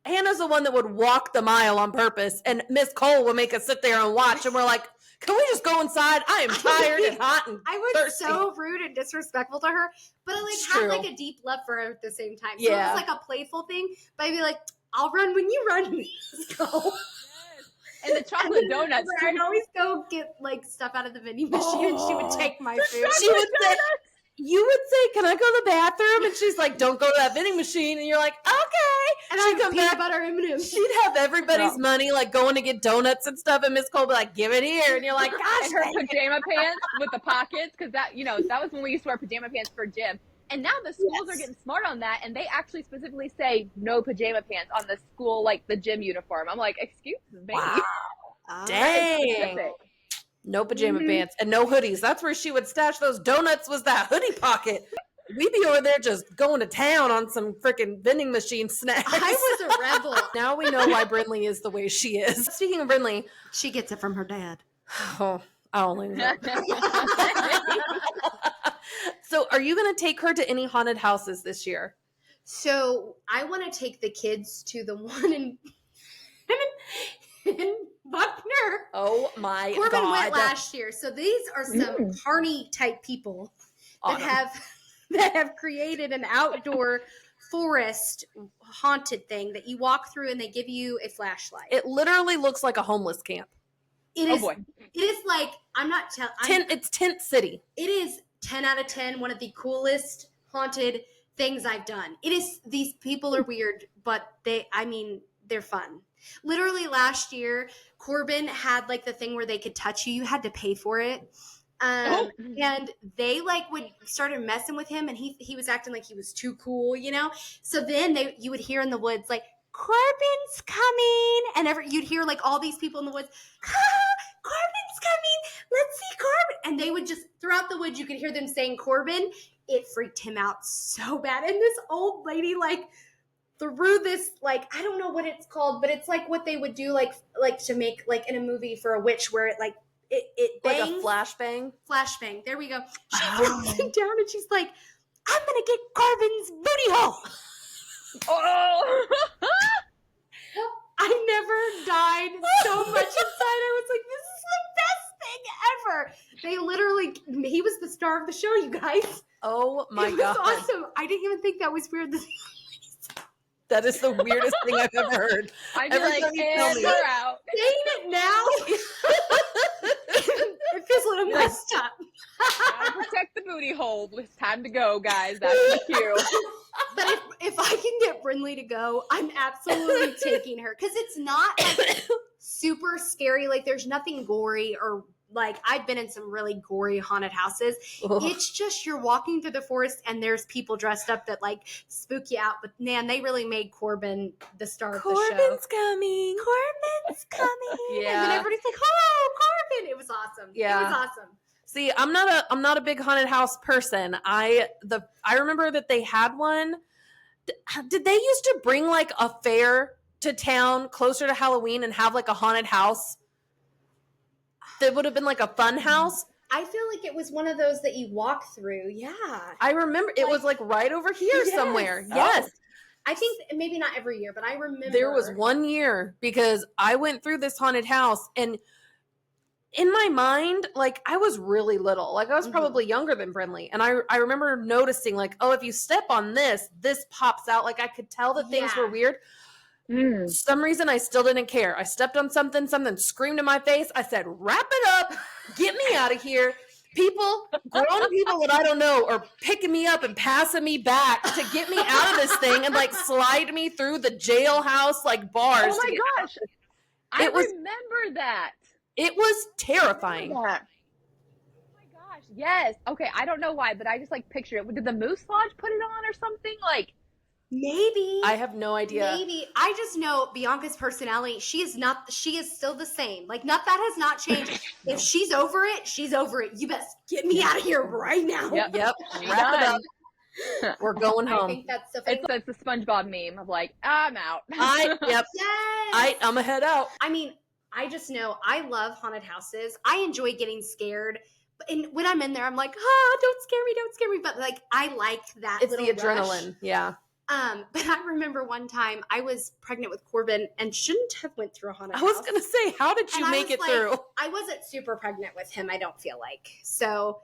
Hannah's the one that would walk the mile on purpose, and Miss Cole would make us sit there and watch, and we're like, can we just go inside? I am tired and hot and I was thirsty. so rude and disrespectful to her, but I had like a deep love for her at the same time. So it was like a playful thing, but I'd be like, I'll run when you run. Let's go. And the chocolate donuts. I'd always go get like stuff out of the vending machine, and she would take my food. She would say, you would say, can I go to the bathroom? And she's like, don't go to that vending machine. And you're like, okay. And she'd come back, butter M&Ms. She'd have everybody's money, like going to get donuts and stuff. And Miss Cole would be like, give it here. And you're like, gosh. And her pajama pants with the pockets. Because that was when we used to wear pajama pants for gym. And now the schools are getting smart on that. And they actually specifically say no pajama pants on the school, like the gym uniform. I'm like, excuse me. Wow. Dang. No pajama pants and no hoodies. That's where she would stash those donuts, was that hoodie pocket. We'd be over there just going to town on some freaking vending machine snacks. I was a rebel. Now we know why Brindley is the way she is. Speaking of Brindley. She gets it from her dad. Oh, I only know. So are you going to take her to any haunted houses this year? So I want to take the kids to the one in Buckner. Oh my Corbin God. went last year. So these are some carny type people that have created an outdoor forest haunted thing that you walk through, and they give you a flashlight. It literally looks like a homeless camp. It is. It is like, I'm not telling. It's Tent City. It is 10 out of 10. One of the coolest haunted things I've done. It is. These people are weird, but they're fun. Literally last year, Corbin had like the thing where they could touch you. You had to pay for it. And they like would started messing with him, and he was acting like he was too cool, you know? So then you would hear in the woods, like, Corbin's coming. And you'd hear like all these people in the woods, Corbin's coming. Let's see Corbin. And they would just, throughout the woods, you could hear them saying Corbin. It freaked him out so bad. And this old lady like through this, like, I don't know what it's called, but it's like what they would do, like to make, like, in a movie for a witch where it, like, it bangs. Like a flashbang? Flashbang. There we go. She throws it down and she's like, I'm going to get Corbin's booty hole. Oh! I never died so much inside. I was like, this is the best thing ever. They literally, he was the star of the show, you guys. Oh my God. It was awesome. I didn't even think that was weird. That is the weirdest thing I've ever heard. I'm Every like, time you tell and me. we're out. Saying it now, it feels a little messed up. Gotta protect the booty hole. It's time to go, guys. That's the cue. But if I can get Brinley to go, I'm absolutely taking her. Because it's not like super scary. Like, there's nothing gory or, like, I've been in some really gory haunted houses. Ugh. It's just you're walking through the forest and there's people dressed up that, like, spook you out. But, man, they really made Corbin the star of the show. Corbin's coming. Corbin's coming. Yeah. And then everybody's like, oh, Corbin. It was awesome. Yeah. It was awesome. See, I'm not a big haunted house person. I remember that they had one. Did they used to bring like a fair to town closer to Halloween and have like a haunted house? That would have been like a fun house. I feel like it was one of those that you walk through. Yeah. I remember it was like right over here Yes. somewhere. Oh. Yes. I think maybe not every year, but I remember. There was one year because I went through this haunted house and in my mind, like I was really little, like I was probably younger than Brinley. And I remember noticing like, oh, if you step on this pops out. Like I could tell that things were weird. For some reason, I still didn't care. I stepped on something screamed in my face. I said, wrap it up, get me out of here. Grown people that I don't know are picking me up and passing me back to get me out of this thing and like slide me through the jailhouse like bars. Oh my gosh. I remember that. It was terrifying. Oh my gosh. Yes. Okay. I don't know why, but I just like picture it. Did the Moose Lodge put it on or something? Like, maybe. I have no idea. Maybe. I just know Bianca's personality. She is still the same. Like, that has not changed. If she's over it, she's over it. You best get me out of here right now. Yep. We're Wrap it done. up. We're going I home. think that's so funny. It's the SpongeBob meme of like, I'm out. Yep. Yes. I'm a head out. I mean, I just know I love haunted houses. I enjoy getting scared. And when I'm in there, I'm like, don't scare me. But like, I like that. It's little the rush. adrenaline. Yeah. But I remember one time I was pregnant with Corbin and shouldn't have went through a haunted I house. was going to say, how did you And make it like, through? I wasn't super pregnant with him, I don't feel like. So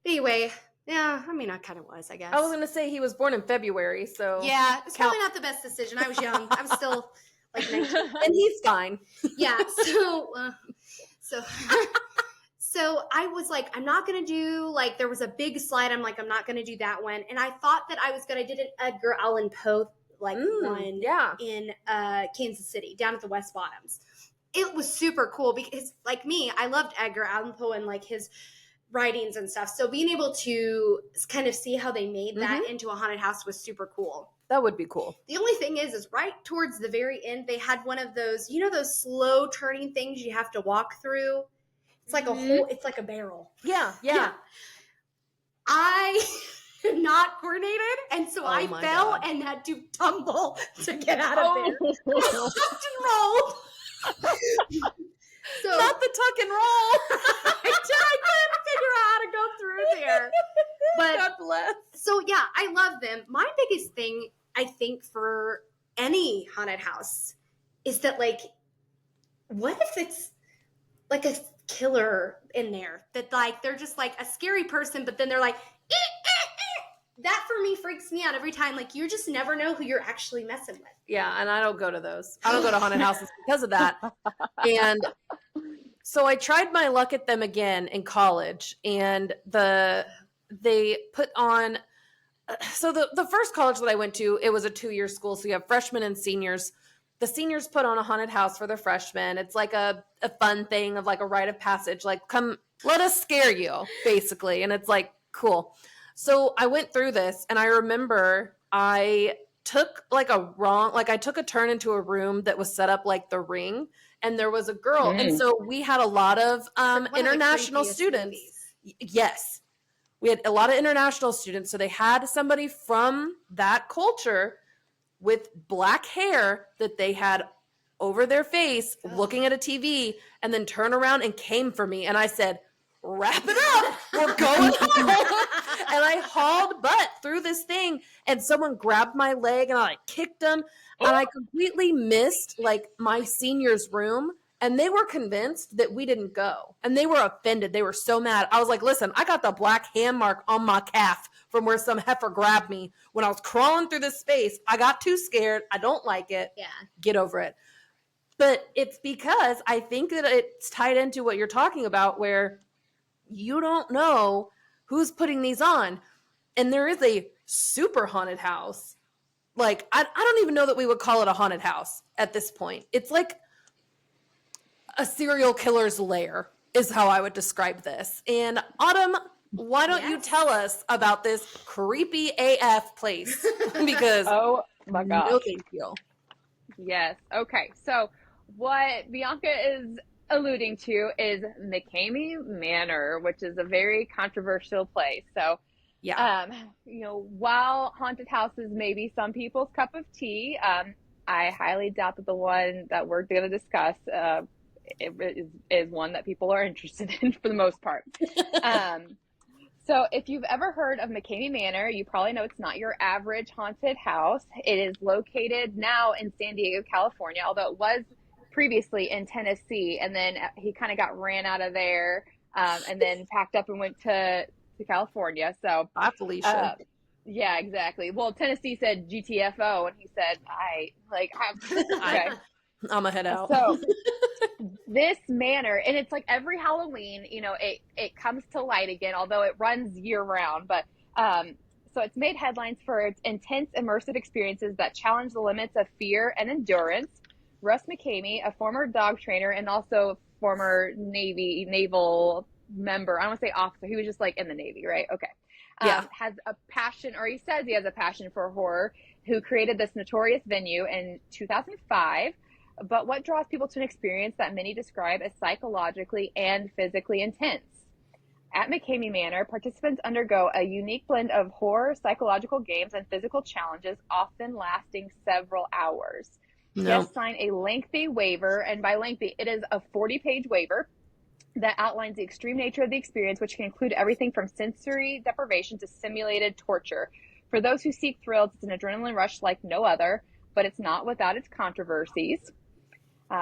anyway, yeah, I mean, I kind of was, I guess. I was going to say he was born in February, so. Yeah, it's probably not the best decision. I was young. I was still like 19. And he's fine. Yeah, so I was like, I'm not going to do, like, there was a big slide. I'm like, I'm not going to do that one. And I thought that I was going to, I did an Edgar Allan Poe, like, one in Kansas City, down at the West Bottoms. It was super cool because, like me, I loved Edgar Allan Poe and, like, his writings and stuff. So being able to kind of see how they made that into a haunted house was super cool. That would be cool. The only thing is right towards the very end, they had one of those, those slow turning things you have to walk through. It's like it's like a barrel. Yeah. I am not coordinated, and so I fell God. and had to tumble to get out of there. I slipped and rolled. So Not the tuck and roll. I couldn't figure out how to go through there. But God bless. so yeah, I love them. My biggest thing, I think, for any haunted house is that, like, what if it's like a killer in there that, like, they're just like a scary person, but then they're like, that for me freaks me out every time. Like, you just never know who you're actually messing with. Yeah, and I don't go to those. I don't go to haunted houses because of that. And so I tried my luck at them again in college, and they put on. So the first college that I went to, it was a 2-year school, so you have freshmen and seniors. The seniors put on a haunted house for their freshmen. It's like a fun thing of like a rite of passage, like, come, let us scare you, basically. And it's like, cool. So I went through this, and I remember I took I took a turn into a room that was set up like the Ring, and there was a girl. And so we had a lot of international students. Yes. We had a lot of international students. So they had somebody from that culture with black hair that they had over their face looking at a TV, and then turned around and came for me. And I said, wrap it up. We're going home. And I hauled butt through this thing, and someone grabbed my leg and I like kicked them. And I completely missed like my senior's room. And they were convinced that we didn't go. And they were offended. They were so mad. I was like, listen, I got the black hand mark on my calf from where some heifer grabbed me when I was crawling through this space. I got too scared. I don't like it. Yeah. Get over it. But it's because I think that it's tied into what you're talking about, where you don't know who's putting these on. And there is a super haunted house. Like, I don't even know that we would call it a haunted house at this point. It's like a serial killer's lair is how I would describe this. And Autumn, why don't you tell us about this creepy AF place? Because oh my gosh. No thank you. Yes. Okay. So what Bianca is alluding to is McCamey Manor, which is a very controversial place. So yeah, while haunted houses may be some people's cup of tea, I highly doubt that the one that we're going to discuss is one that people are interested in for the most part. So if you've ever heard of McCamey Manor, you probably know it's not your average haunted house. It is located now in San Diego, California, although it was previously in Tennessee, and then he kind of got ran out of there, and then packed up and went to California. So bye, Felicia. Yeah, exactly. Well, Tennessee said GTFO, and he said, okay. I'm gonna head out. So this manor, and it's like every Halloween, it comes to light again, although it runs year round. But so it's made headlines for its intense, immersive experiences that challenge the limits of fear and endurance. Russ McCamey, a former dog trainer and also former naval member, I don't want to say officer, he was just like in the Navy, right? Okay. Has a passion, or he says he has a passion for horror, who created this notorious venue in 2005. But what draws people to an experience that many describe as psychologically and physically intense? At McCamey Manor, participants undergo a unique blend of horror, psychological games, and physical challenges, often lasting several hours. Guests sign a lengthy waiver, and by lengthy, it is a 40-page waiver that outlines the extreme nature of the experience, which can include everything from sensory deprivation to simulated torture. For those who seek thrills, it's an adrenaline rush like no other, but it's not without its controversies.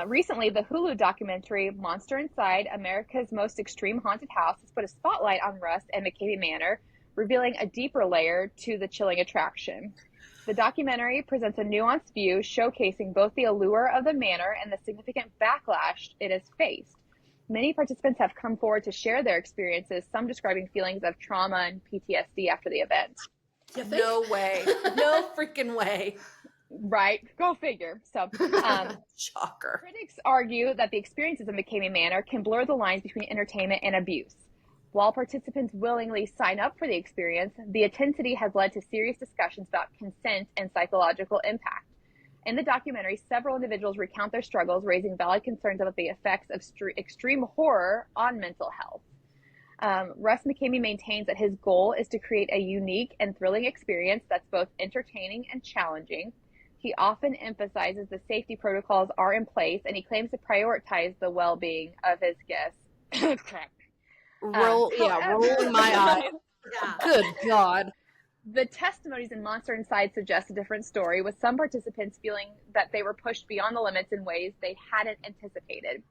Recently, the Hulu documentary Monster Inside, America's Most Extreme Haunted House, has put a spotlight on Russ and McCamey Manor, revealing a deeper layer to the chilling attraction. The documentary presents a nuanced view showcasing both the allure of the manor and the significant backlash it has faced. Many participants have come forward to share their experiences, some describing feelings of trauma and PTSD after the event. No way. No freaking way. Right. Go figure. So, shocker. Critics argue that the experiences of McCamey Manor can blur the lines between entertainment and abuse. While participants willingly sign up for the experience, the intensity has led to serious discussions about consent and psychological impact. In the documentary, several individuals recount their struggles, raising valid concerns about the effects of extreme horror on mental health. Russ McCamey maintains that his goal is to create a unique and thrilling experience that's both entertaining and challenging. He often emphasizes the safety protocols are in place, and he claims to prioritize the well-being of his guests. Crap. Rolling my eyes. Yeah. Good God. The testimonies in Monster Inside suggest a different story, with some participants feeling that they were pushed beyond the limits in ways they hadn't anticipated.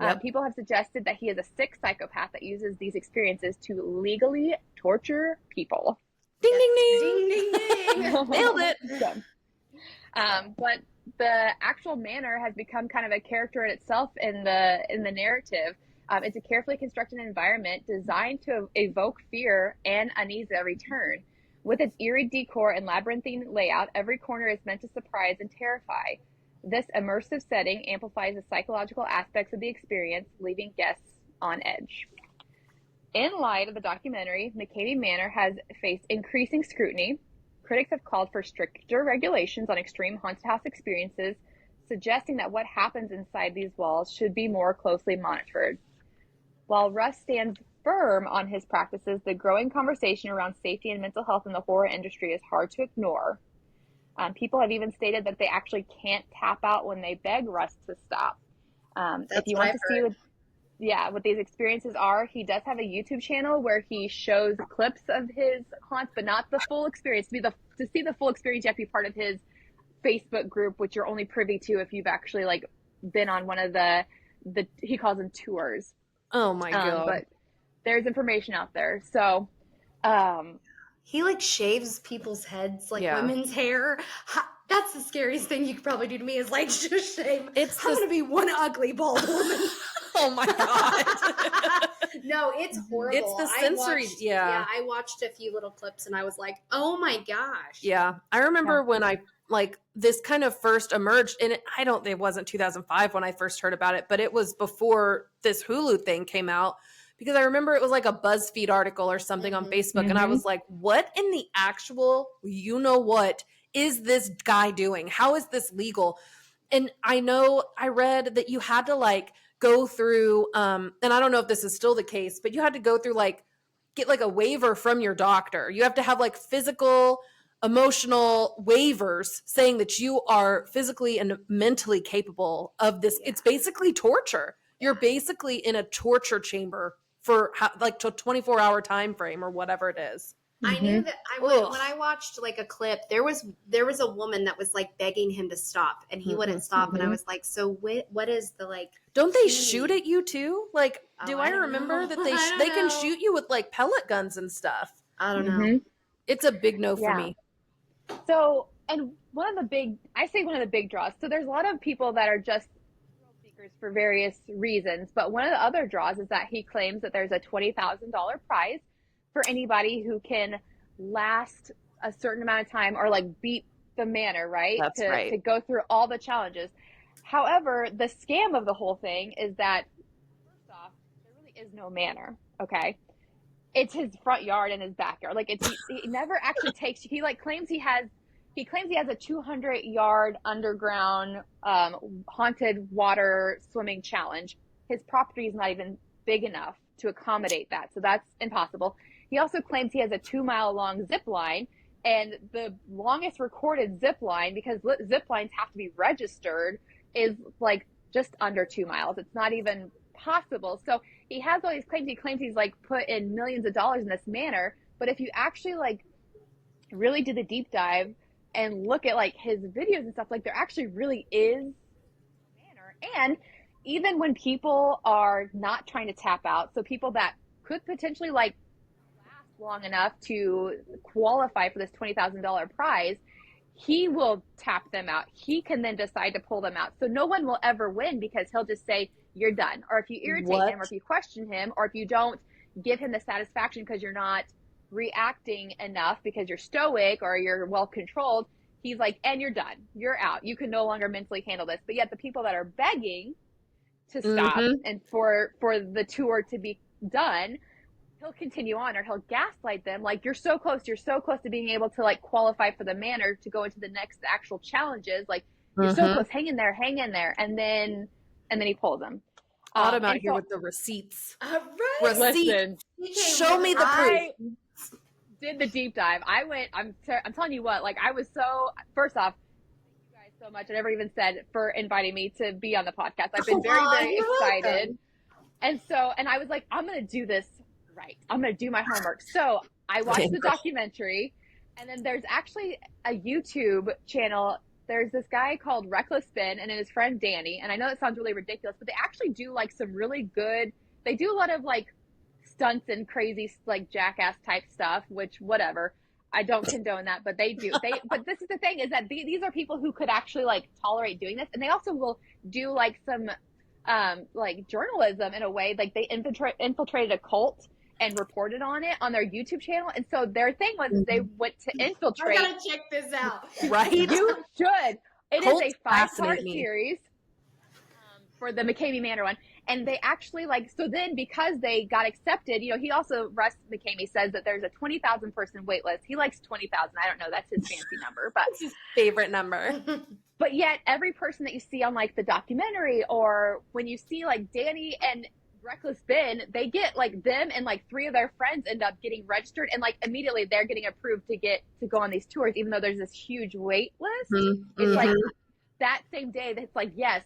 Yep. People have suggested that he is a sick psychopath that uses these experiences to legally torture people. Ding, ding, ding. Ding, ding, ding. Nailed it. So, but the actual manor has become kind of a character in itself in the narrative. It's a carefully constructed environment designed to evoke fear and unease at every turn. With its eerie decor and labyrinthine layout, every corner is meant to surprise and terrify. This immersive setting amplifies the psychological aspects of the experience, leaving guests on edge. In light of the documentary, McCamey Manor has faced increasing scrutiny. Critics have called for stricter regulations on extreme haunted house experiences, suggesting that what happens inside these walls should be more closely monitored. While Russ stands firm on his practices, the growing conversation around safety and mental health in the horror industry is hard to ignore. People have even stated that they actually can't tap out when they beg Russ to stop. If you want to see what these experiences are, he does have a YouTube channel where he shows clips of his haunts, but not the full experience. To see the full experience, you have to be part of his Facebook group, which you're only privy to if you've actually like been on one of the he calls them tours. Oh my God. But there's information out there. So he like shaves people's heads, like women's hair. That's the scariest thing you could probably do to me is like just shave. I'm gonna be one ugly bald woman. Oh my God. No, it's horrible. It's the sensory. I watched a few little clips and I was like, oh my gosh. Yeah. I remember when I like this kind of first emerged, and it wasn't 2005 when I first heard about it, but it was before this Hulu thing came out, because I remember it was like a BuzzFeed article or something on Facebook. And I was like, what in the actual, what is this guy doing? How is this legal? And I know I read that you had to like go through, and I don't know if this is still the case, but you had to go through get like a waiver from your doctor. You have to have like physical, emotional waivers saying that you are physically and mentally capable of this. It's basically torture. You're basically in a torture chamber for like to a 24-hour time frame or whatever it is. I knew that when I watched like a clip, there was a woman that was like begging him to stop and he wouldn't stop. And I was like, so what is the like, don't they shoot at you too? Like, do I remember that they can shoot you with like pellet guns and stuff? I don't know. It's a big no for me. So, and one of the big draws. So there's a lot of people that are just thrill seekers for various reasons. But one of the other draws is that he claims that there's a $20,000 prize for anybody who can last a certain amount of time or like beat the manor, right? That's right. To go through all the challenges. However, the scam of the whole thing is that, first off, there really is no manor, okay? It's his front yard and his backyard. Like he never actually takes. He like claims he has a 200-yard underground haunted water swimming challenge. His property is not even big enough to accommodate that, so that's impossible. He also claims he has a 2-mile-long zip line, and the longest recorded zip line, because zip lines have to be registered, is like just under 2 miles. It's not even possible. So he has all these claims. He claims he's like put in millions of dollars in this manor, but if you actually like really do the deep dive and look at like his videos and stuff, like there actually really is a manor. And even when people are not trying to tap out, so people that could potentially like last long enough to qualify for this $20,000 prize, he will tap them out. He can then decide to pull them out. So no one will ever win because he'll just say, you're done. Or if you irritate him, or if you question him, or if you don't give him the satisfaction because you're not reacting enough because you're stoic or you're well controlled, he's like, and you're done. You're out. You can no longer mentally handle this. But yet the people that are begging to stop and for the tour to be done, he'll continue on, or he'll gaslight them like, you're so close to being able to like qualify for the manor to go into the next actual challenges, like you're so close, hang in there, and then he pulls them. Autumn out here with the receipts. Right. Listen, show me the proof. I did the deep dive. I'm telling you what, like I was so, first off, thank you guys so much. I never even said for inviting me to be on the podcast. I've been very, very excited. And I was like, I'm going to do this right. I'm going to do my homework. So I watched the documentary, and then there's actually a YouTube channel. There's this guy called Reckless Spin and his friend Danny. And I know that sounds really ridiculous, but they actually do like some really good, they do a lot of like stunts and crazy like jackass type stuff, which whatever. I don't condone that, but they do. But this is the thing, is that these are people who could actually like tolerate doing this. And they also will do like some like journalism in a way, like they infiltrated a cult and reported on it on their YouTube channel. And so their thing was they went to infiltrate. I gotta check this out. Right? You should. It Cults is a 5-part series for the McCamey Manor one. And they actually like, so then because they got accepted, you know, Russ McCamey says that there's a 20,000 person wait list. He likes 20,000. I don't know. That's his fancy number, but That's his favorite number. But yet every person that you see on like the documentary, or when you see like Danny and reckless bin, they get like them and like 3 of their friends end up getting registered, and like immediately they're getting approved to go on these tours, even though there's this huge wait list. Mm-hmm. It's like that same day that's like, yes,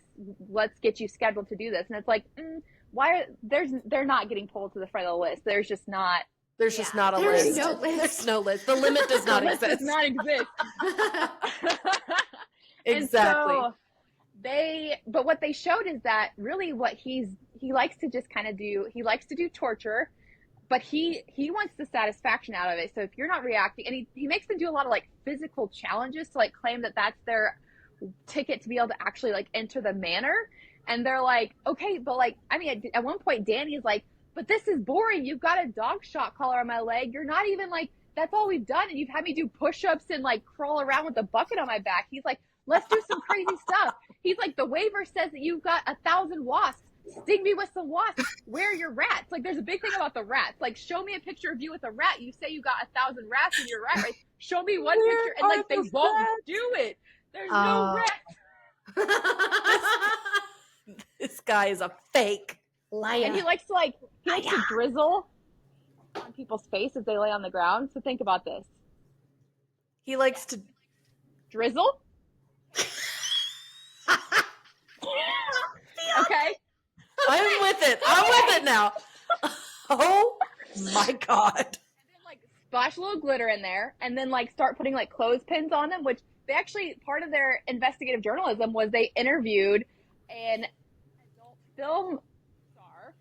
let's get you scheduled to do this. And it's like, why they're not getting pulled to the front of the list. There's just not a list. There's no list. There's no list. The limit does not exist. Does not exist. Exactly. And so but what they showed is that really what he likes to just kind of do, he likes to do torture, but he wants the satisfaction out of it. So if you're not reacting, and he makes them do a lot of like physical challenges to like claim that that's their ticket to be able to actually like enter the manor. And they're like, okay, but like, I mean, at one point Danny's like, but this is boring. You've got a dog shot collar on my leg. You're not even like, that's all we've done. And you've had me do push-ups and like crawl around with a bucket on my back. He's like, let's do some crazy stuff. He's like, the waiver says that you've got 1,000 wasps. Sting me with some wasps. Where are your rats? Like, there's a big thing about the rats. Like, show me a picture of you with a rat. You say you got 1,000 rats in your rat race. Show me one picture. And like, they won't do it. There's no rats. This guy is a fake liar. And he likes to drizzle on people's face as they lay on the ground. So think about this. He likes to drizzle. Okay. I'm with it. I'm with it now. Oh my God. And then like splash a little glitter in there, and then like start putting like clothespins on them, which they actually, part of their investigative journalism was they interviewed an adult film star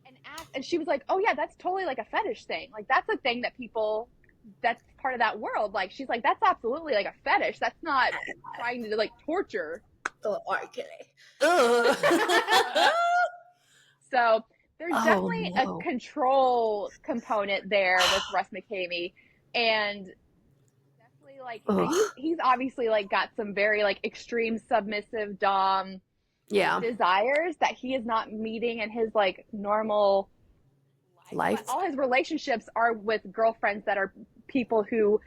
and asked, and she was like, oh yeah, that's totally like a fetish thing. Like that's a thing that people, that's part of that world. Like she's like, that's absolutely like a fetish. That's not trying to like torture. So there's definitely a control component there with Russ McKamey, and definitely like he's obviously like got some very like extreme submissive dom desires that he is not meeting in his like normal life. But all his relationships are with girlfriends that are people who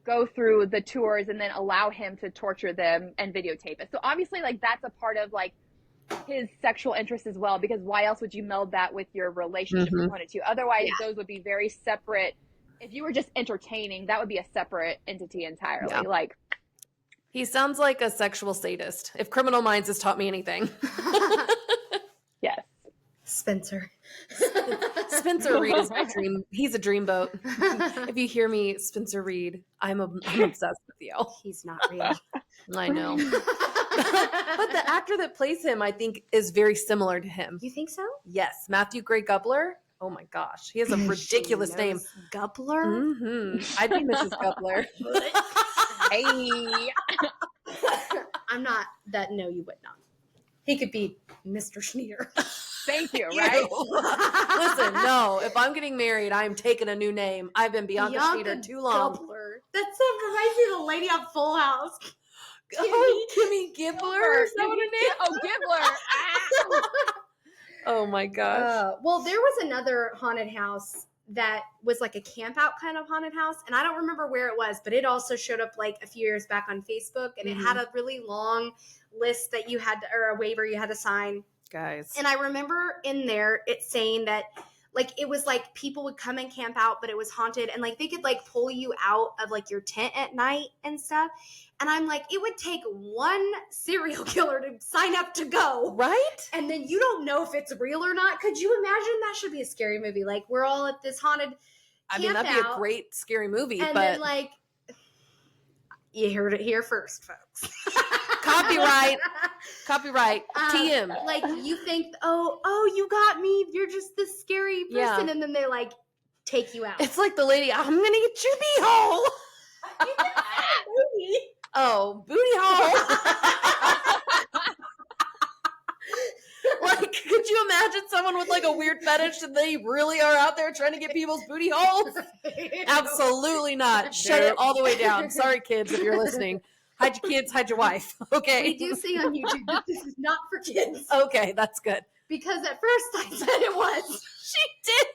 go through the tours and then allow him to torture them and videotape it. So obviously like that's a part of like his sexual interest as well, because why else would you meld that with your relationship component too? Otherwise those would be very separate. If you were just entertaining, that would be a separate entity entirely. Like he sounds like a sexual sadist, if Criminal Minds has taught me anything. Yes. Spencer Reid is my dream. He's a dreamboat. If you hear me, Spencer Reid, I'm obsessed with you. He's not real. I know. But the actor that plays him, I think, is very similar to him. You think so? Yes. Matthew Gray Gubler. Oh my gosh. He has a ridiculous name. Gubler? Mm-hmm. I'd be Mrs. Gubler. Hey. I'm not that. No, you would not. He could be Mr. Schneeder. Thank you, right? Listen, no. If I'm getting married, I'm taking a new name. I've been Bianca Schneeder too long. Gubler. That's reminds me of the lady on Full House. Kimmy Gibbler. Is that what her name? Oh, Gibbler. Oh my gosh. Well, there was another haunted house that was like a camp out kind of haunted house, and I don't remember where it was, but it also showed up like a few years back on Facebook, and it had a really long list that you had to, or a waiver you had to sign. Guys. And I remember in there it saying that like it was like people would come and camp out, but it was haunted, and like they could like pull you out of like your tent at night and stuff. And I'm like, it would take one serial killer to sign up to go. Right? And then you don't know if it's real or not. Could you imagine? That should be a scary movie. Like we're all at this haunted I mean, that'd be a great scary movie, and but then like you heard it here first, folks. Copyright. TM. Like you think, oh, you got me. You're just this scary person, and then they like take you out. It's like the lady, I'm gonna get your bee hole. Oh, booty hole. Like, could you imagine someone with like a weird fetish and they really are out there trying to get people's booty holes? Absolutely not. Shut it all the way down. Sorry, kids, if you're listening. Hide your kids, hide your wife. Okay. We do say on YouTube that this is not for kids. Okay, that's good. Because at first I said it was. She did.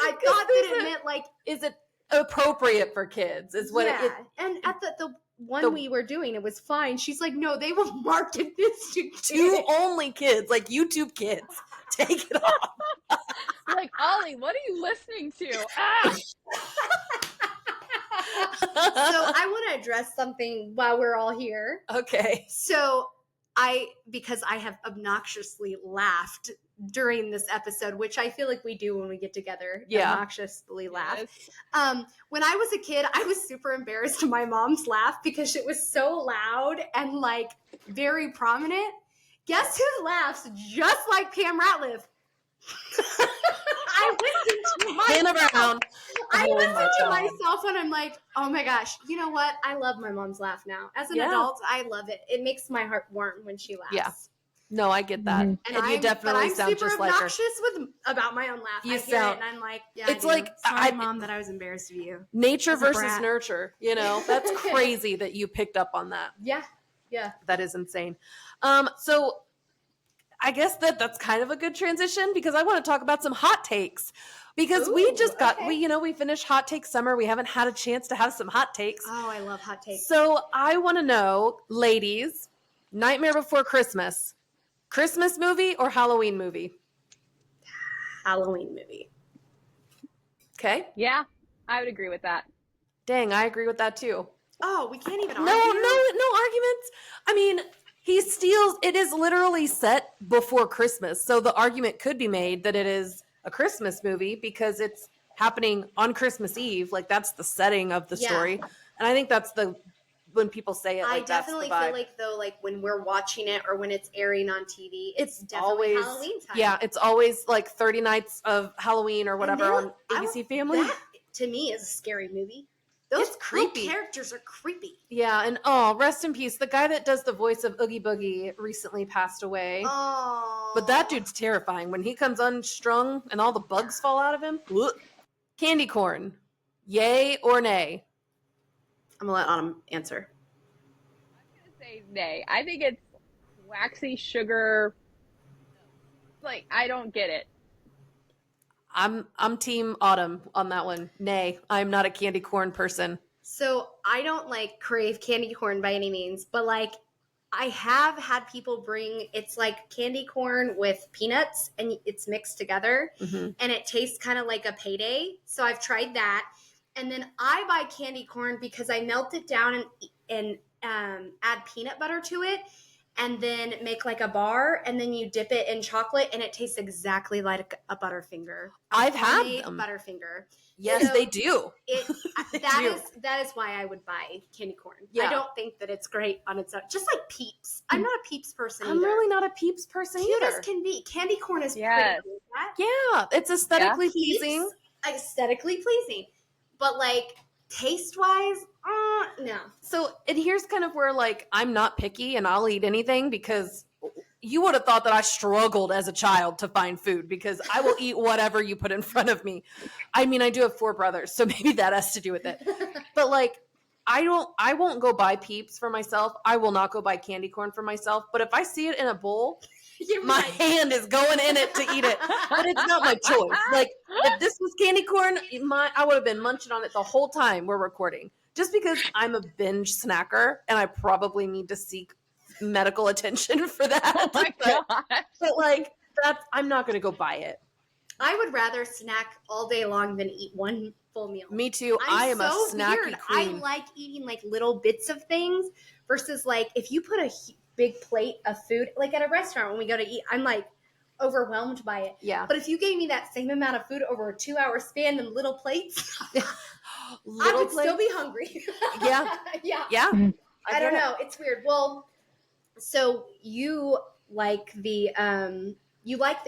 I thought that it meant like, is it appropriate for kids? Is what it. And at the one we were doing, it was fine. She's like, no, they will market this to only kids, like YouTube kids. take it off. Like, Ollie, what are you listening to? Ah! So I want to address something while we're all here. Okay. So because I have obnoxiously laughed during this episode, which I feel like we do when we get together, obnoxiously laugh. Yes. When I was a kid, I was super embarrassed of my mom's laugh because it was so loud and like very prominent. Guess who laughs just like Pam Ratliff? I listened to myself. I listen to myself and I'm like, oh my gosh, you know what? I love my mom's laugh now. As an adult, I love it. It makes my heart warm when she laughs. Yeah. No, I get that. And you definitely sound just like her. I'm super obnoxious about my own laugh. I hear it and I'm like, yeah, it's like, sorry, Mom, that I was embarrassed of you. Nature versus nurture, you know? That's crazy that you picked up on that. Yeah. Yeah. That is insane. So I guess that's kind of a good transition because I want to talk about some hot takes because we just got, we finished hot take summer. We haven't had a chance to have some hot takes. Oh, I love hot takes. So I want to know, ladies, Nightmare Before Christmas movie or Halloween movie? Halloween movie. Okay. Yeah, I would agree with that. Dang, I agree with that too. Oh, we can't even argue. No arguments. I mean, it is literally set before Christmas. So the argument could be made that it is a Christmas movie because it's happening on Christmas Eve. Like that's the setting of the story. And I think that's when people say it, like, I definitely feel like though, like when we're watching it or when it's airing on TV, it's definitely always Halloween time. Yeah, it's always like 30 Nights of Halloween or whatever on ABC Family. That, to me, is a scary movie. Those creepy characters are creepy. Yeah, and rest in peace. The guy that does the voice of Oogie Boogie recently passed away. Oh. But that dude's terrifying. When he comes unstrung and all the bugs fall out of him. Ugh. Candy corn. Yay or nay? I'm going to let Autumn answer. I'm going to say nay. I think it's waxy sugar. Like, I don't get it. I'm team Autumn on that one. Nay, I'm not a candy corn person. So I don't like crave candy corn by any means, but like I have had people bring, it's like candy corn with peanuts and it's mixed together and it tastes kind of like a payday. So I've tried that. And then I buy candy corn because I melt it down and add peanut butter to it. And then make like a bar, and then you dip it in chocolate, and it tastes exactly like a Butterfinger. I've had them. Butterfinger. Yes, so they do. That is why I would buy candy corn. Yeah. I don't think that it's great on its own. Just like Peeps. I'm not a Peeps person I'm either. really not a Peeps person Cute either. as can be. Candy corn is pretty. Yeah, it's aesthetically pleasing. Aesthetically pleasing. But like taste-wise, no. So, and here's kind of where, like, I'm not picky and I'll eat anything because you would have thought that I struggled as a child to find food because I will eat whatever you put in front of me. I mean, I do have 4 brothers, so maybe that has to do with it. But, like, I won't go buy Peeps for myself. I will not go buy candy corn for myself. But if I see it in a bowl, my hand is going in it to eat it. But it's not my choice. Like, if this was candy corn, I would have been munching on it the whole time we're recording. Just because I'm a binge snacker and I probably need to seek medical attention for that. Oh my God. But like, I'm not going to go buy it. I would rather snack all day long than eat one full meal. Me too. I am so a snacky weird. queen. I like eating like little bits of things versus like if you put a big plate of food, like at a restaurant when we go to eat, I'm like overwhelmed by it. Yeah. But if you gave me that same amount of food over a 2-hour span in little plates, I would still be hungry. Yeah. Yeah. I don't know. It's weird. Well, so you like the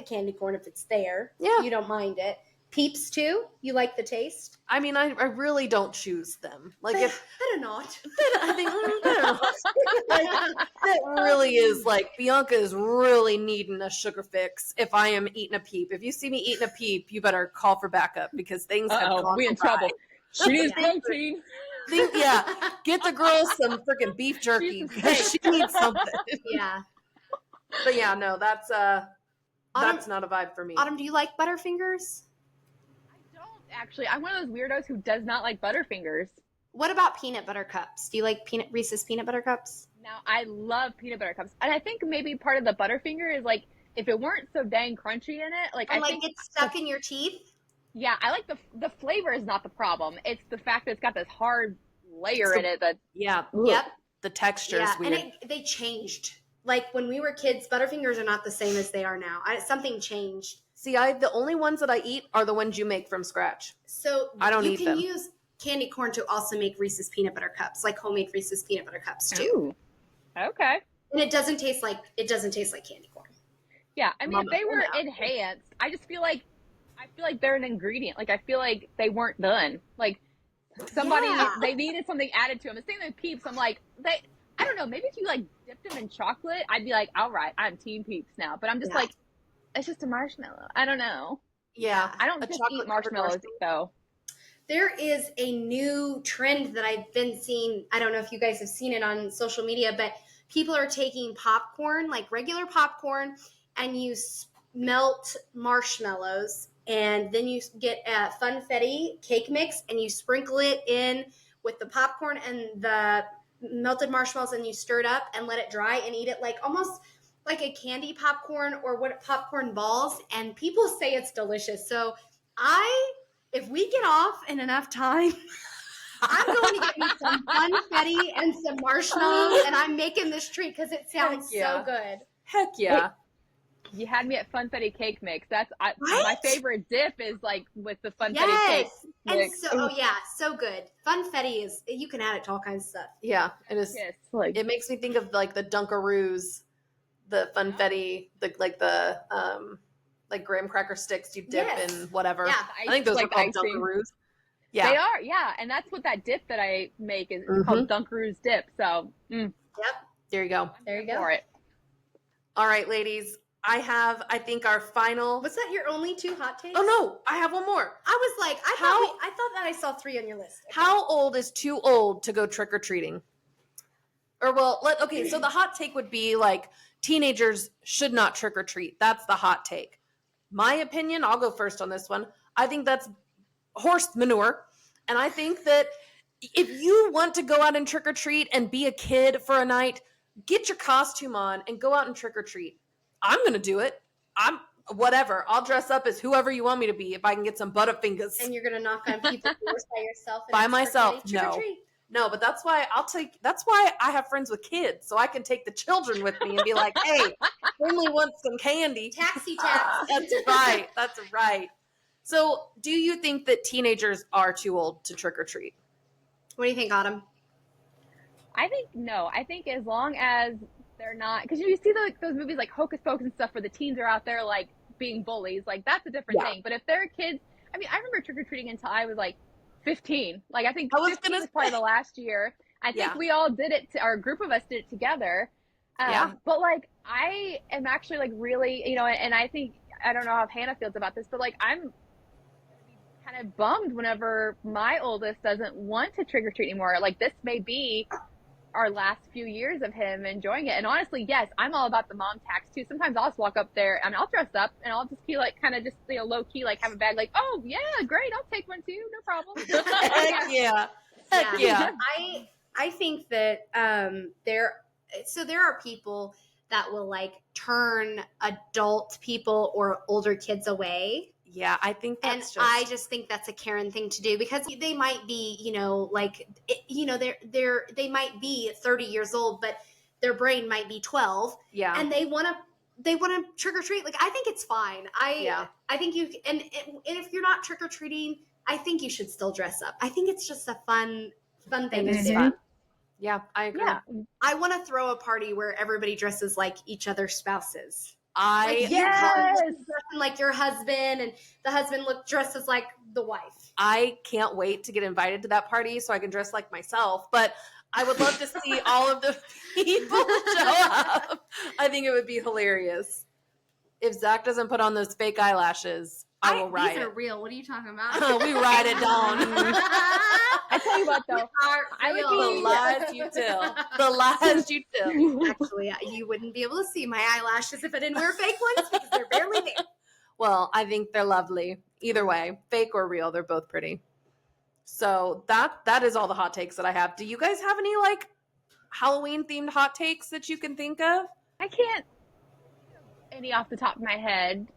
candy corn if it's there. Yeah. You don't mind it. Peeps too? You like the taste? I mean, I really don't choose them. Like better not. I think better not. Like, that really is like Bianca is really needing a sugar fix. If I am eating a Peep, if you see me eating a Peep, you better call for backup because things have gone we in trouble. She needs protein. Get the girl some freaking beef jerky because she needs something. Yeah. But yeah, no, that's not a vibe for me. Autumn, do you like Butterfingers? I don't actually. I'm one of those weirdos who does not like Butterfingers. What about peanut butter cups? Do you like Reese's peanut butter cups? Now, I love peanut butter cups. And I think maybe part of the Butterfinger is like if it weren't so dang crunchy in it, like And I like think gets stuck in your teeth. yeah, I like the flavor is not the problem. It's the fact that it's got this hard layer in it that Yeah. Yep. The texture is weird. And they changed. Like when we were kids, Butterfingers are not the same as they are now. Something changed. See, the only ones that I eat are the ones you make from scratch. So I don't you eat can them. use candy corn to also make Reese's peanut butter cups, like homemade Reese's peanut butter cups too. Ooh, okay. And it doesn't taste like candy corn. Yeah, I mean, if Mama, they were yeah. enhanced, I feel like they're an ingredient. Like I feel like they weren't done. Like somebody they needed something added to them. The same with Peeps. I'm like I don't know. Maybe if you like dipped them in chocolate, I'd be like, all right, I'm Team Peeps now. But I'm just like, it's just a marshmallow. I don't know. Yeah. I don't just eat marshmallows though. There is a new trend that I've been seeing. I don't know if you guys have seen it on social media, but people are taking popcorn, like regular popcorn, and you melt marshmallows, and then you get a funfetti cake mix, and you sprinkle it in with the popcorn and the melted marshmallows, and you stir it up and let it dry and eat it like almost like a candy popcorn or what popcorn balls. And people say it's delicious. So if we get off in enough time, I'm going to get me some funfetti and some marshmallows, and I'm making this treat because it sounds so good. Heck yeah. You had me at funfetti cake mix. That's Right? my favorite dip is like with the funfetti cake And mix. so, so good. Funfetti is, you can add it to all kinds of stuff. Yeah, it is. Yes, like It makes me think of like the Dunkaroos, the funfetti, like graham cracker sticks you dip in whatever. Yeah, I think those like are called icing. Dunkaroos. Yeah, they are. Yeah, and that's what that dip that I make is called Dunkaroos dip. So Yep. there you go. There you go. For it. All right, ladies. I think our final. Was that your only 2 hot takes? Oh no, I have one more. I was like, I thought that I saw 3 on your list. Okay. How old is too old to go trick or treating? Or so the hot take would be like teenagers should not trick or treat. That's the hot take. My opinion, I'll go first on this one. I think that's horse manure. And I think that if you want to go out and trick or treat and be a kid for a night, get your costume on and go out and trick or treat. I'm going to do it. Whatever. I'll dress up as whoever you want me to be if I can get some Butterfingers. And you're going to knock on people's doors by yourself? And By myself, trick or no. treat? No, but that's why I have friends with kids, so I can take the children with me and be like, hey, only want some candy. Taxi tax. That's right. That's right. So do you think that teenagers are too old to trick or treat? What do you think, Autumn? I think no. I think as long as they're not, because you see those movies like Hocus Pocus and stuff where the teens are out there like being bullies, like that's a different thing. But if they're kids, I mean, I remember trick or treating until I was like 15. Like I think 15 was probably the last year. I think we all did it. Our group of us did it together. But like I am actually like really, and I think I don't know how Hannah feels about this, but like I'm kind of bummed whenever my oldest doesn't want to trick or treat anymore. Like this may be our last few years of him enjoying it. And honestly, yes, I'm all about the mom tax too. Sometimes I'll just walk up there and I'll dress up and I'll just be like kind of just low key, like have a bag like, oh yeah, great, I'll take one too, no problem. Heck yeah. Heck yeah. I think that there are people that will like turn adult people or older kids away. Yeah, I think that's I just think that's a Karen thing to do because they might be, they might be 30 years old, but their brain might be 12. Yeah. And they want to trick or treat. Like, I think it's fine. I think and if you're not trick or treating, I think you should still dress up. I think it's just a fun thing to do. Fun. Yeah, I agree. Yeah. I want to throw a party where everybody dresses like each other's spouses. Yes. Like your husband, and the husband dresses like the wife. I can't wait to get invited to that party so I can dress like myself. But I would love to see all of the people show up. I think it would be hilarious. If Zach doesn't put on those fake eyelashes, I will ride These it. are real. What are you talking about? We ride it down. I tell you what though, I would The lies you tell. The lies you tell. Actually, you wouldn't be able to see my eyelashes if I didn't wear fake ones because they're barely there. Well, I think they're lovely. Either way, fake or real, they're both pretty. So that is all the hot takes that I have. Do you guys have any like Halloween themed hot takes that you can think of? I can't any off the top of my head.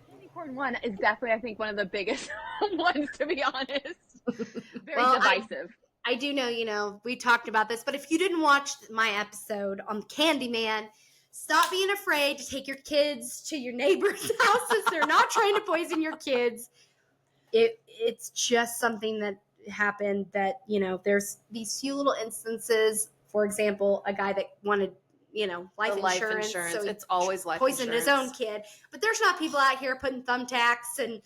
Candy corn one is definitely, I think, one of the biggest ones, to be honest. Very divisive. I do know, we talked about this, but if you didn't watch my episode on Candyman, stop being afraid to take your kids to your neighbors' houses. They're not trying to poison your kids. It's just something that happened that, there's these few little instances. For example, a guy that wanted, life insurance. So it's always life poisoned insurance. his own kid. But there's not people out here putting thumbtacks and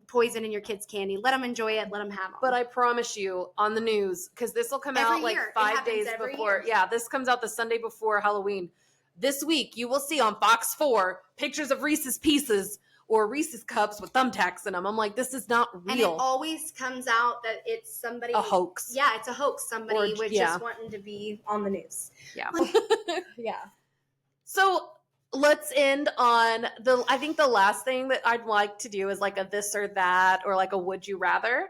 poisoning your kids' candy. Let them enjoy it. Let them have them. But I promise you, on the news, because this will come out like 5 days before. Yeah, this comes out the Sunday before Halloween. This week, you will see on Fox 4 pictures of Reese's Pieces or Reese's Cups with thumbtacks in them. I'm like, this is not real. And it always comes out that it's somebody. A hoax. Yeah, it's a hoax. Somebody was just wanting to be on the news. Yeah. Yeah. So let's end on I think the last thing that I'd like to do is like a this or that or like a would you rather.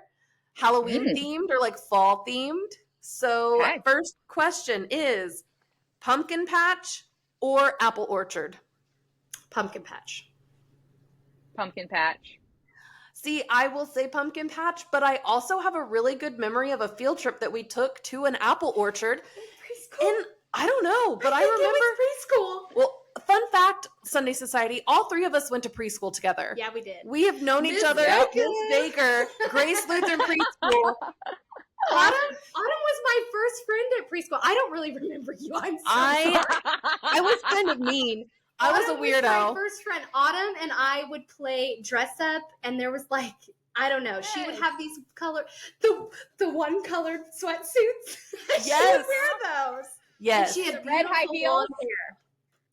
Halloween themed or like fall themed. So first question is pumpkin patch or apple orchard? Pumpkin patch. Pumpkin patch. See, I will say pumpkin patch, but I also have a really good memory of a field trip that we took to an apple orchard. And I don't know, but I remember preschool. Well, fun fact, Sunday Society, all three of us went to preschool together. Yeah, we did. We have known each other at Miss Baker, Grace Lutheran Preschool. Autumn was my first friend at preschool. I don't really remember you. I'm sorry. I was kind of mean. I was a weirdo. My first friend, Autumn, and I would play dress up, and there was like, I don't know, she would have these the one colored sweatsuits. She would wear those. Yes. And she had red high heels.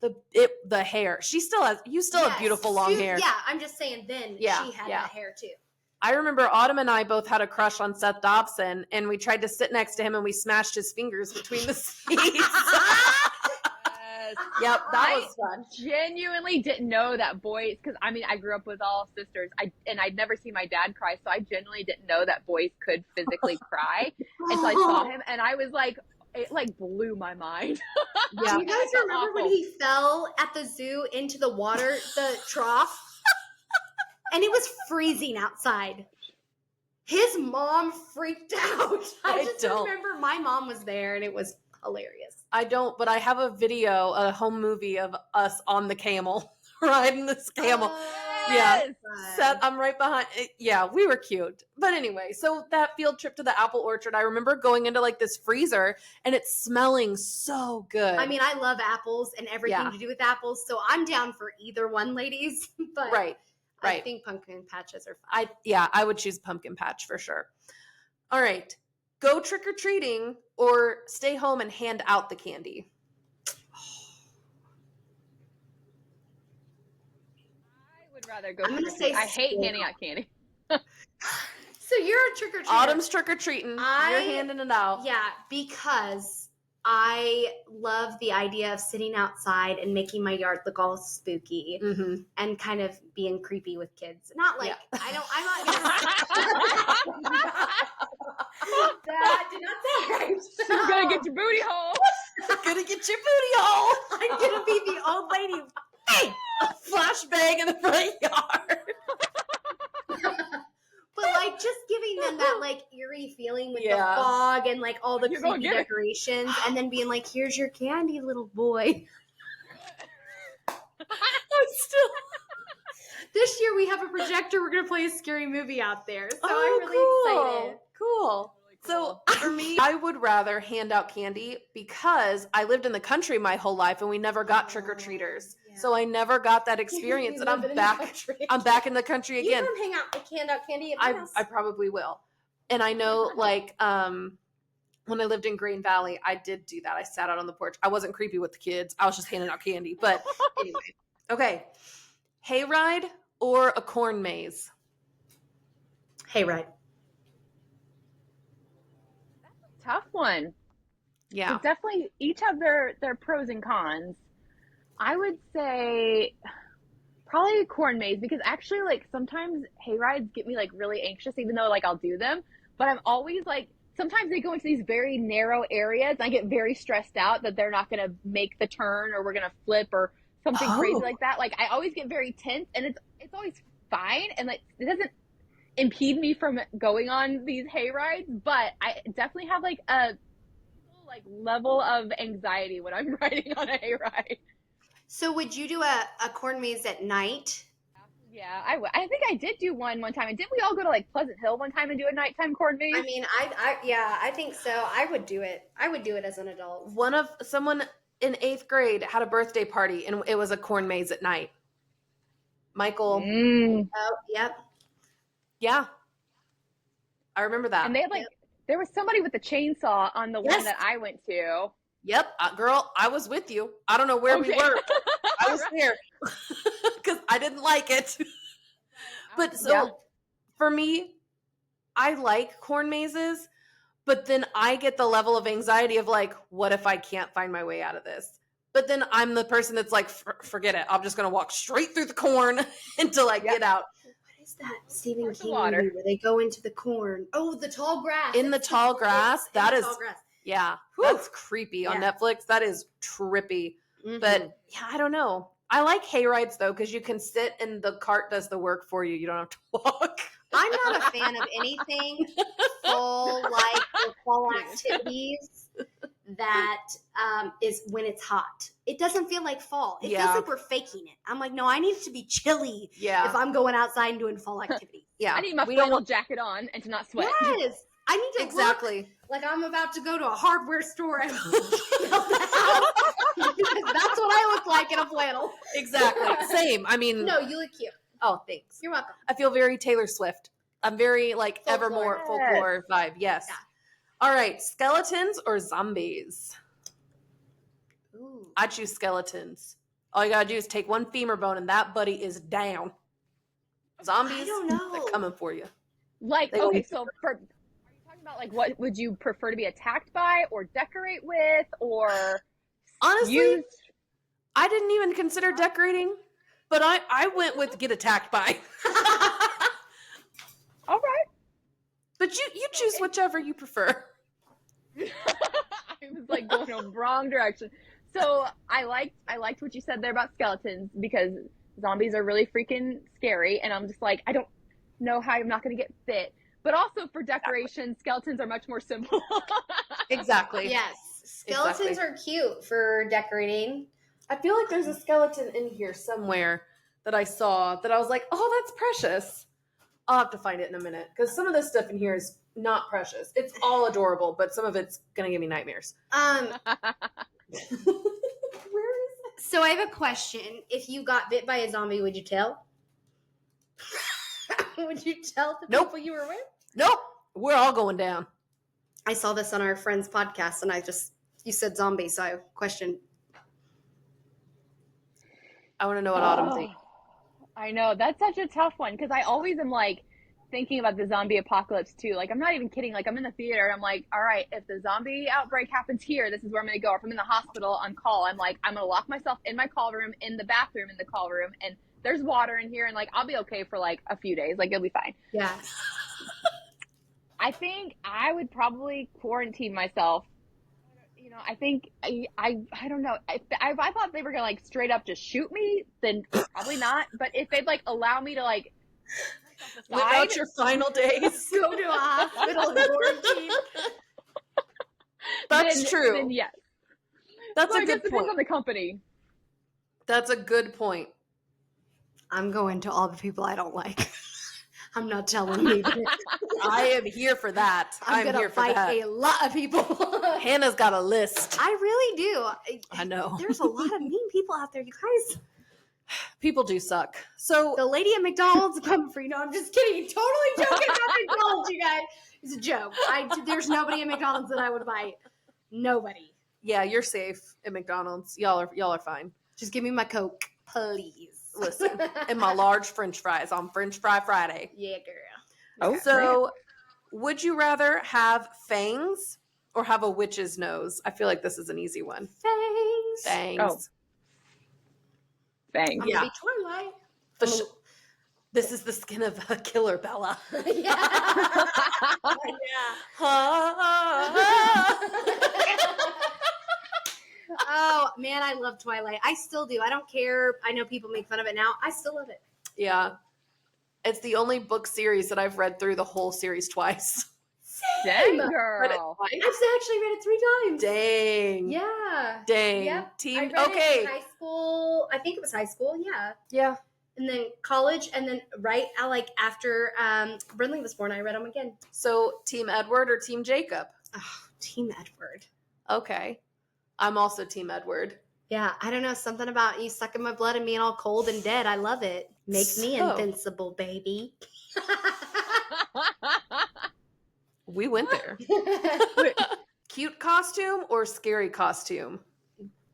Hair. The hair. You still have beautiful long hair. Yeah, I'm just saying then she had that hair too. I remember Autumn and I both had a crush on Seth Dobson, and we tried to sit next to him, and we smashed his fingers between the seats. Yep, that was fun. Genuinely didn't know that boys, because I grew up with all sisters, and I'd never seen my dad cry, so I genuinely didn't know that boys could physically cry until I saw him, and I was like, it like blew my mind. Yeah. Do you guys remember when he fell at the zoo into the water, the trough? And it was freezing outside. His mom freaked out. I just remember my mom was there, and it was hilarious. I don't, but I have a video, a home movie of us on the camel, riding this camel. Yes. Yeah. Seth, I'm right behind. Yeah, we were cute. But anyway, so that field trip to the apple orchard, I remember going into like this freezer and it's smelling so good. I mean, I love apples and everything to do with apples, so I'm down for either one, ladies. But right. I think pumpkin patches are fun. I would choose pumpkin patch for sure. All right. Go trick-or-treating or stay home and hand out the candy? I would rather go trick-or-treating. I hate handing out candy. So you're a trick-or-treater. Autumn's trick-or-treating. You're handing it out. Yeah, because I love the idea of sitting outside and making my yard look all spooky and kind of being creepy with kids. Not like, I'm not going to... That did not sound right. You're going to get your booty hole. Gonna get your booty hole. I'm going to be the old lady. Hey! A flashbang in the front yard. But like just giving them that like eerie feeling with the fog and like all the creepy decorations and then being like, here's your candy, little boy. This year we have a projector. We're going to play a scary movie out there. So I'm really excited. Cool. So for me, I would rather hand out candy because I lived in the country my whole life and we never got trick-or-treaters. Yeah. So I never got that experience and I'm back in the country again. You can hand out candy at my house. I probably will. And I know like when I lived in Green Valley, I did do that. I sat out on the porch. I wasn't creepy with the kids. I was just handing out candy. But anyway. Okay. Hayride or a corn maze? Hayride. Tough one. Yeah. It's definitely each have their pros and cons. I would say probably a corn maze because actually like sometimes hayrides get me like really anxious even though like I'll do them, but I'm always like sometimes they go into these very narrow areas and I get very stressed out that they're not going to make the turn or we're going to flip or something crazy like that. Like, I always get very tense, and it's always fine, and like it doesn't impede me from going on these hay rides, but I definitely have like a level of anxiety when I'm riding on a hay ride. So would you do a corn maze at night? Yeah, I think I did do one time. And didn't we all go to like Pleasant Hill one time and do a nighttime corn maze? I mean, I think so. I would do it. I would do it as an adult. Someone in 8th grade had a birthday party, and it was a corn maze at night. Michael. Oh, yep. Yeah. I remember that. And they had like, there was somebody with a chainsaw on the one that I went to. Yep. Girl, I was with you. I don't know where we were. I was there because I didn't like it. But so for me, I like corn mazes, but then I get the level of anxiety of like, what if I can't find my way out of this? But then I'm the person that's like, forget it. I'm just going to walk straight through the corn until I get out. What is that Stephen King movie where they go into the corn? Oh, the tall grass. In the tall grass. That is, yeah, Whew. that's creepy on Netflix. That is trippy. But yeah, I don't know. I like hay rides though, because you can sit and the cart does the work for you. You don't have to walk. I'm not a fan of anything fall activities that is when it's hot. It doesn't feel like fall. It feels like we're faking it. I'm like, no, I need it to be chilly if I'm going outsay and doing fall activity. I need my flannel jacket on and to not sweat. Yes. I need to look like I'm about to go to a hardware store and help the house. That's what I look like in a flannel. Exactly. Same. I mean, no, you look cute. Oh, thanks. You're welcome. I feel very Taylor Swift. I'm very like Evermore folklore vibe. Yes. Yeah. All right. Skeletons or zombies? Ooh. I choose skeletons. All you gotta do is take one femur bone and that buddy is down. Zombies, I don't know. They're coming for you. Like, okay, so are you talking about like what would you prefer to be attacked by or decorate with or honestly, I didn't even consider decorating, but I went with get attacked by. All right. But you choose whichever you prefer. I was like going in the wrong direction. So I liked what you said there about skeletons because zombies are really freaking scary, and I'm just like, I don't know how I'm not going to get bit. But also for decoration, skeletons are much more simple. Exactly. Yes. Skeletons are cute for decorating. I feel like there's a skeleton in here somewhere that I saw that I was like, oh, that's precious. I'll have to find it in a minute because some of this stuff in here is not precious. It's all adorable, but some of it's going to give me nightmares. Where is it? So I have a question. If you got bit by a zombie, would you tell? Would you tell the people you were with? Nope. We're all going down. I saw this on our friend's podcast, and you said zombie, so I questioned. I want to know what Autumn thinks. I know. That's such a tough one because I always am like thinking about the zombie apocalypse too. Like, I'm not even kidding. Like, I'm in the theater and I'm like, all right, if the zombie outbreak happens here, this is where I'm going to go. Or if I'm in the hospital on call, I'm like, I'm going to lock myself in my call room, in the bathroom, in the call room, and there's water in here, and like I'll be okay for like a few days. Like, it'll be fine. Yeah. I think I would probably quarantine myself. You know, I think I don't know. If I thought they were gonna like straight up just shoot me, then probably not. But if they'd like allow me to like live out your final days, go to a hospital and quarantine. That's true. Then yes. That's so a good point. Depends on the company. That's a good point. I'm going to all the people I don't like. I'm not telling you. I am here for that. I'm going to fight a lot of people. Hannah's got a list. I really do. I know. There's a lot of mean people out there, you guys. People do suck. So the lady at McDonald's coming for you. No, I'm just kidding. Totally joking about McDonald's, you guys. It's a joke. There's nobody at McDonald's that I would fight. Nobody. Yeah, you're safe at McDonald's. Y'all are fine. Just give me my Coke, please. Listen, and my large French fries on French Fry Friday. Yeah, girl. Oh, so would you rather have fangs or have a witch's nose? I feel like this is an easy one. Fangs. Oh. Fangs. I'm gonna be Twilight. This is the skin of a killer, Bella. Yeah. Oh man, I love Twilight. I still do. I don't care. I know people make fun of it now. I still love it. Yeah. It's the only book series that I've read through the whole series twice. Dang, Read it girl. twice? I've actually read it 3 times. Dang. Yeah. Dang. Yep. I Team. read Okay. it in high school. I think it was high school. Yeah. Yeah. And then college, and then after Brindley was born, I read them again. So Team Edward or Team Jacob? Oh, Team Edward. Okay. I'm also Team Edward. Yeah, I don't know, something about you sucking my blood and being all cold and dead. I love it. Make me invincible, baby. We went there. Cute costume or scary costume?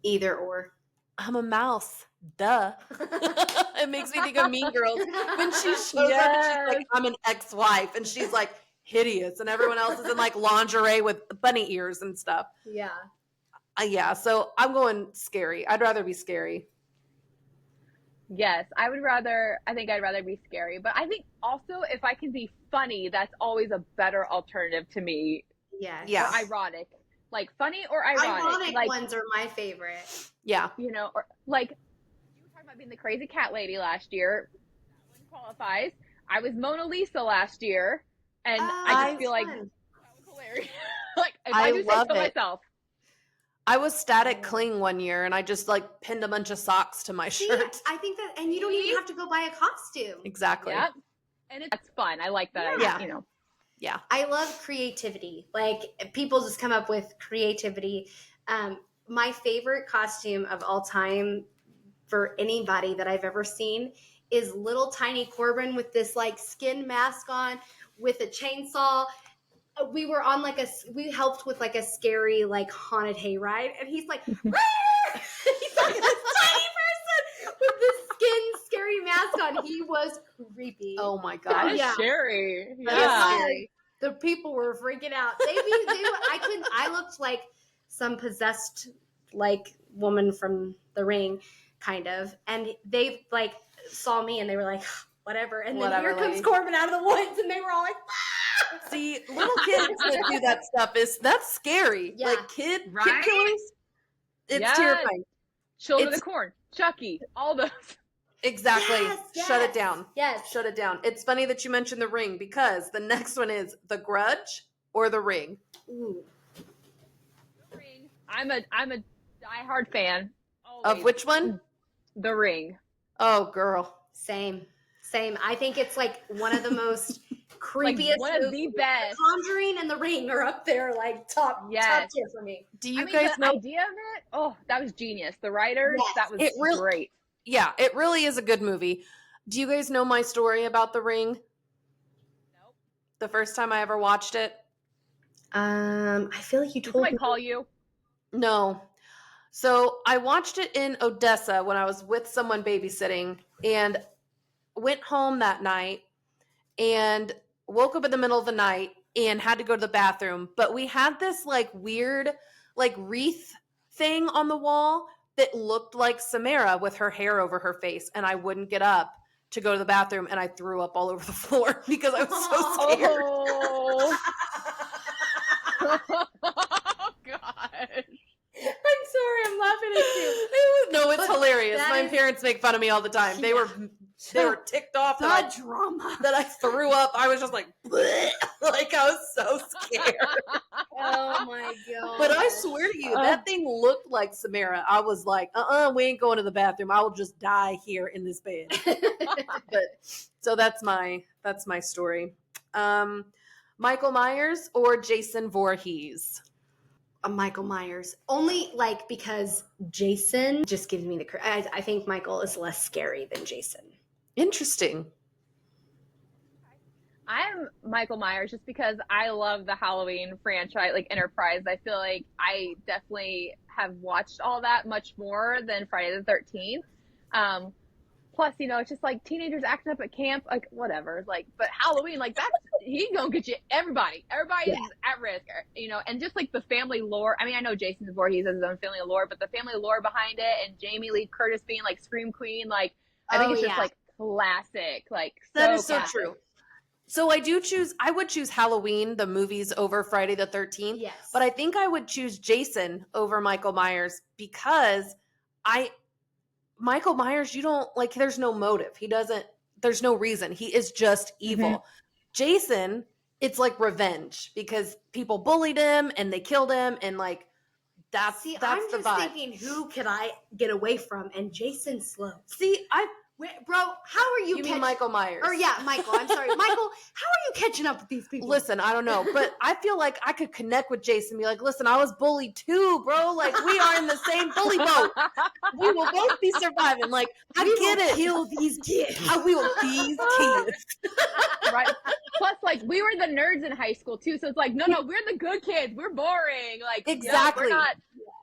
Either or. I'm a mouse. Duh. It makes me think of Mean Girls. When she shows up and she's like, I'm an ex-wife. And she's like hideous. And everyone else is in like lingerie with bunny ears and stuff. Yeah. Yeah. So I'm going scary. I'd rather be scary. Yes, I think I'd rather be scary. But I think also if I can be funny, that's always a better alternative to me. Yes. Yeah. Or ironic. Like funny or ironic. Ironic like, ones are my favorite. Yeah. You know, or like you were talking about being the crazy cat lady last year. That one qualifies. I was Mona Lisa last year, and I just feel like that was hilarious. Like if I do say so myself. I was Static Cling one year, and I just like pinned a bunch of socks to my shirt. I think that, and you don't even have to go buy a costume. Exactly. Yep. And that's fun. I like that. Yeah. You know. Yeah. I love creativity. Like people just come up with creativity. My favorite costume of all time for anybody that I've ever seen is little tiny Corbin with this like skin mask on with a chainsaw. We were on we helped with like a scary like haunted hayride, and he's like, he's like this tiny person with this skin scary mask on. He was creepy. Oh my That gosh. is Yeah. scary. That is Yeah. scary. The people were freaking out. I looked like some possessed like woman from The Ring, kind of. And they like saw me and they were like, whatever. And then here comes Corbin out of the woods, and they were all like, ah! See, little kids that do that stuff that's scary. Yeah. Like kid Right? killings. It's Yes. terrifying. Children of the Corn, Chucky, all those. Exactly. Yes, Shut it yes, down. Yes. Shut it down. It's funny that you mentioned The Ring because the next one is The Grudge or The Ring. Ooh. The Ring. I'm a diehard fan. Of Always. which one? The Ring. Oh, girl. Same. I think it's like one of the most creepiest One of the movies. best. Conjuring and The Ring are up there, like top Yes. tier for me. Do you I mean, guys the know? idea of it? Oh, that was genius. The writers, Yes. that was It really- great. Yeah, it really is a good movie. Do you guys know my story about The Ring? Nope. The first time I ever watched it? I feel like you Did told somebody me. call you? No. So I watched it in Odessa when I was with someone babysitting and went home that night and woke up in the middle of the night and had to go to the bathroom. But we had this like weird like wreath thing on the wall that looked like Samara with her hair over her face. And I wouldn't get up to go to the bathroom and I threw up all over the floor because I was so scared. Oh. Oh, gosh. I'm sorry, I'm laughing at you. No, it's But hilarious. that My is- parents make fun of me all the time. They were ticked off that The drama. I threw up. I was just like, bleh. Like I was so scared. Oh my god. But I swear to you, that thing looked like Samara. I was like, we ain't going to the bathroom. I will just die here in this bed. But so that's my story. Michael Myers or Jason Voorhees? Michael Myers. Only like because Jason just gives me the I think Michael is less scary than Jason. Interesting. I'm Michael Myers just because I love the Halloween franchise, like Enterprise. I feel like I definitely have watched all that much more than Friday the 13th. Plus, you know, it's just like teenagers acting up at camp, like whatever. Like, but Halloween, like he's gonna get you. Everybody is at risk, you know. And just like the family lore. I mean, I know Jason Voorhees has his own family lore, but the family lore behind it, and Jamie Lee Curtis being like Scream Queen, like I think it's just like classic. Like That so is so classic. true. So I would choose Halloween, the movies, over Friday the 13th. Yes. But I think I would choose Jason over Michael Myers because Michael Myers, you don't like, there's no motive. There's no reason. He is just evil. Mm-hmm. Jason, it's like revenge because people bullied him and they killed him. And like, that's I'm the just vibe. thinking, who could I get away from? And Jason Sloan. See, Bro, how are you? You mean Michael Myers? Or yeah, Michael. I'm sorry, Michael. How are you catching up with these people? Listen, I don't know, but I feel like I could connect with Jason and be like, listen, I was bullied too, bro. Like, we are in the same bully boat. We will both be surviving. Like, I get it. Kill these kids. We will these kids. Right. Plus, like, we were the nerds in high school too, so it's like, no, we're the good kids. We're boring. Like, exactly. We're not.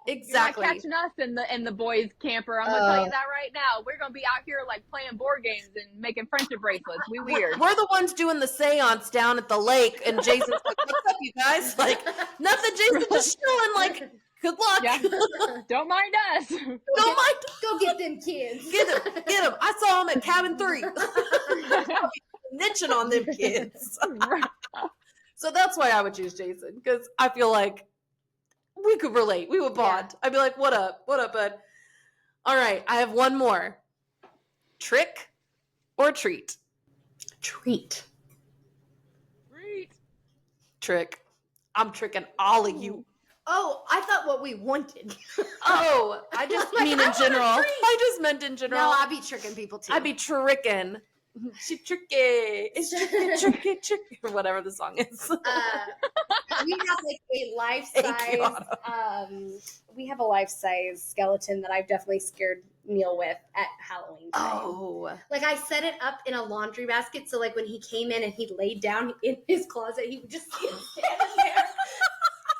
Exactly. You're not catching us in the boys' camper. I'm gonna tell you that right now. We're gonna be out here like playing board games and making friendship bracelets. Weird. We're the ones doing the seance down at the lake, and Jason's like, "What's up, you guys?" Like, nothing. Jason just chilling. Like, good luck. Yeah. Don't mind us. Go get them kids. Get him. I saw him at cabin 3. Snitching on them kids. So that's why I would choose Jason, because I feel like we could relate. We would bond. Yeah. I'd be like, what up, bud? All right, I have one more. Trick or treat? Treat. Trick. I'm tricking all of you. Oh, I thought what we wanted. Oh, I just mean in general. I just meant in general. No, I'd be tricking people too. I'd be tricking. She tricky. It's tricky, or whatever the song is. We have like a life-size. We have a life-size skeleton that I've definitely scared Neil with at Halloween time. Oh, like I set it up in a laundry basket, so like when he came in and he laid down in his closet, he would just see him standing there.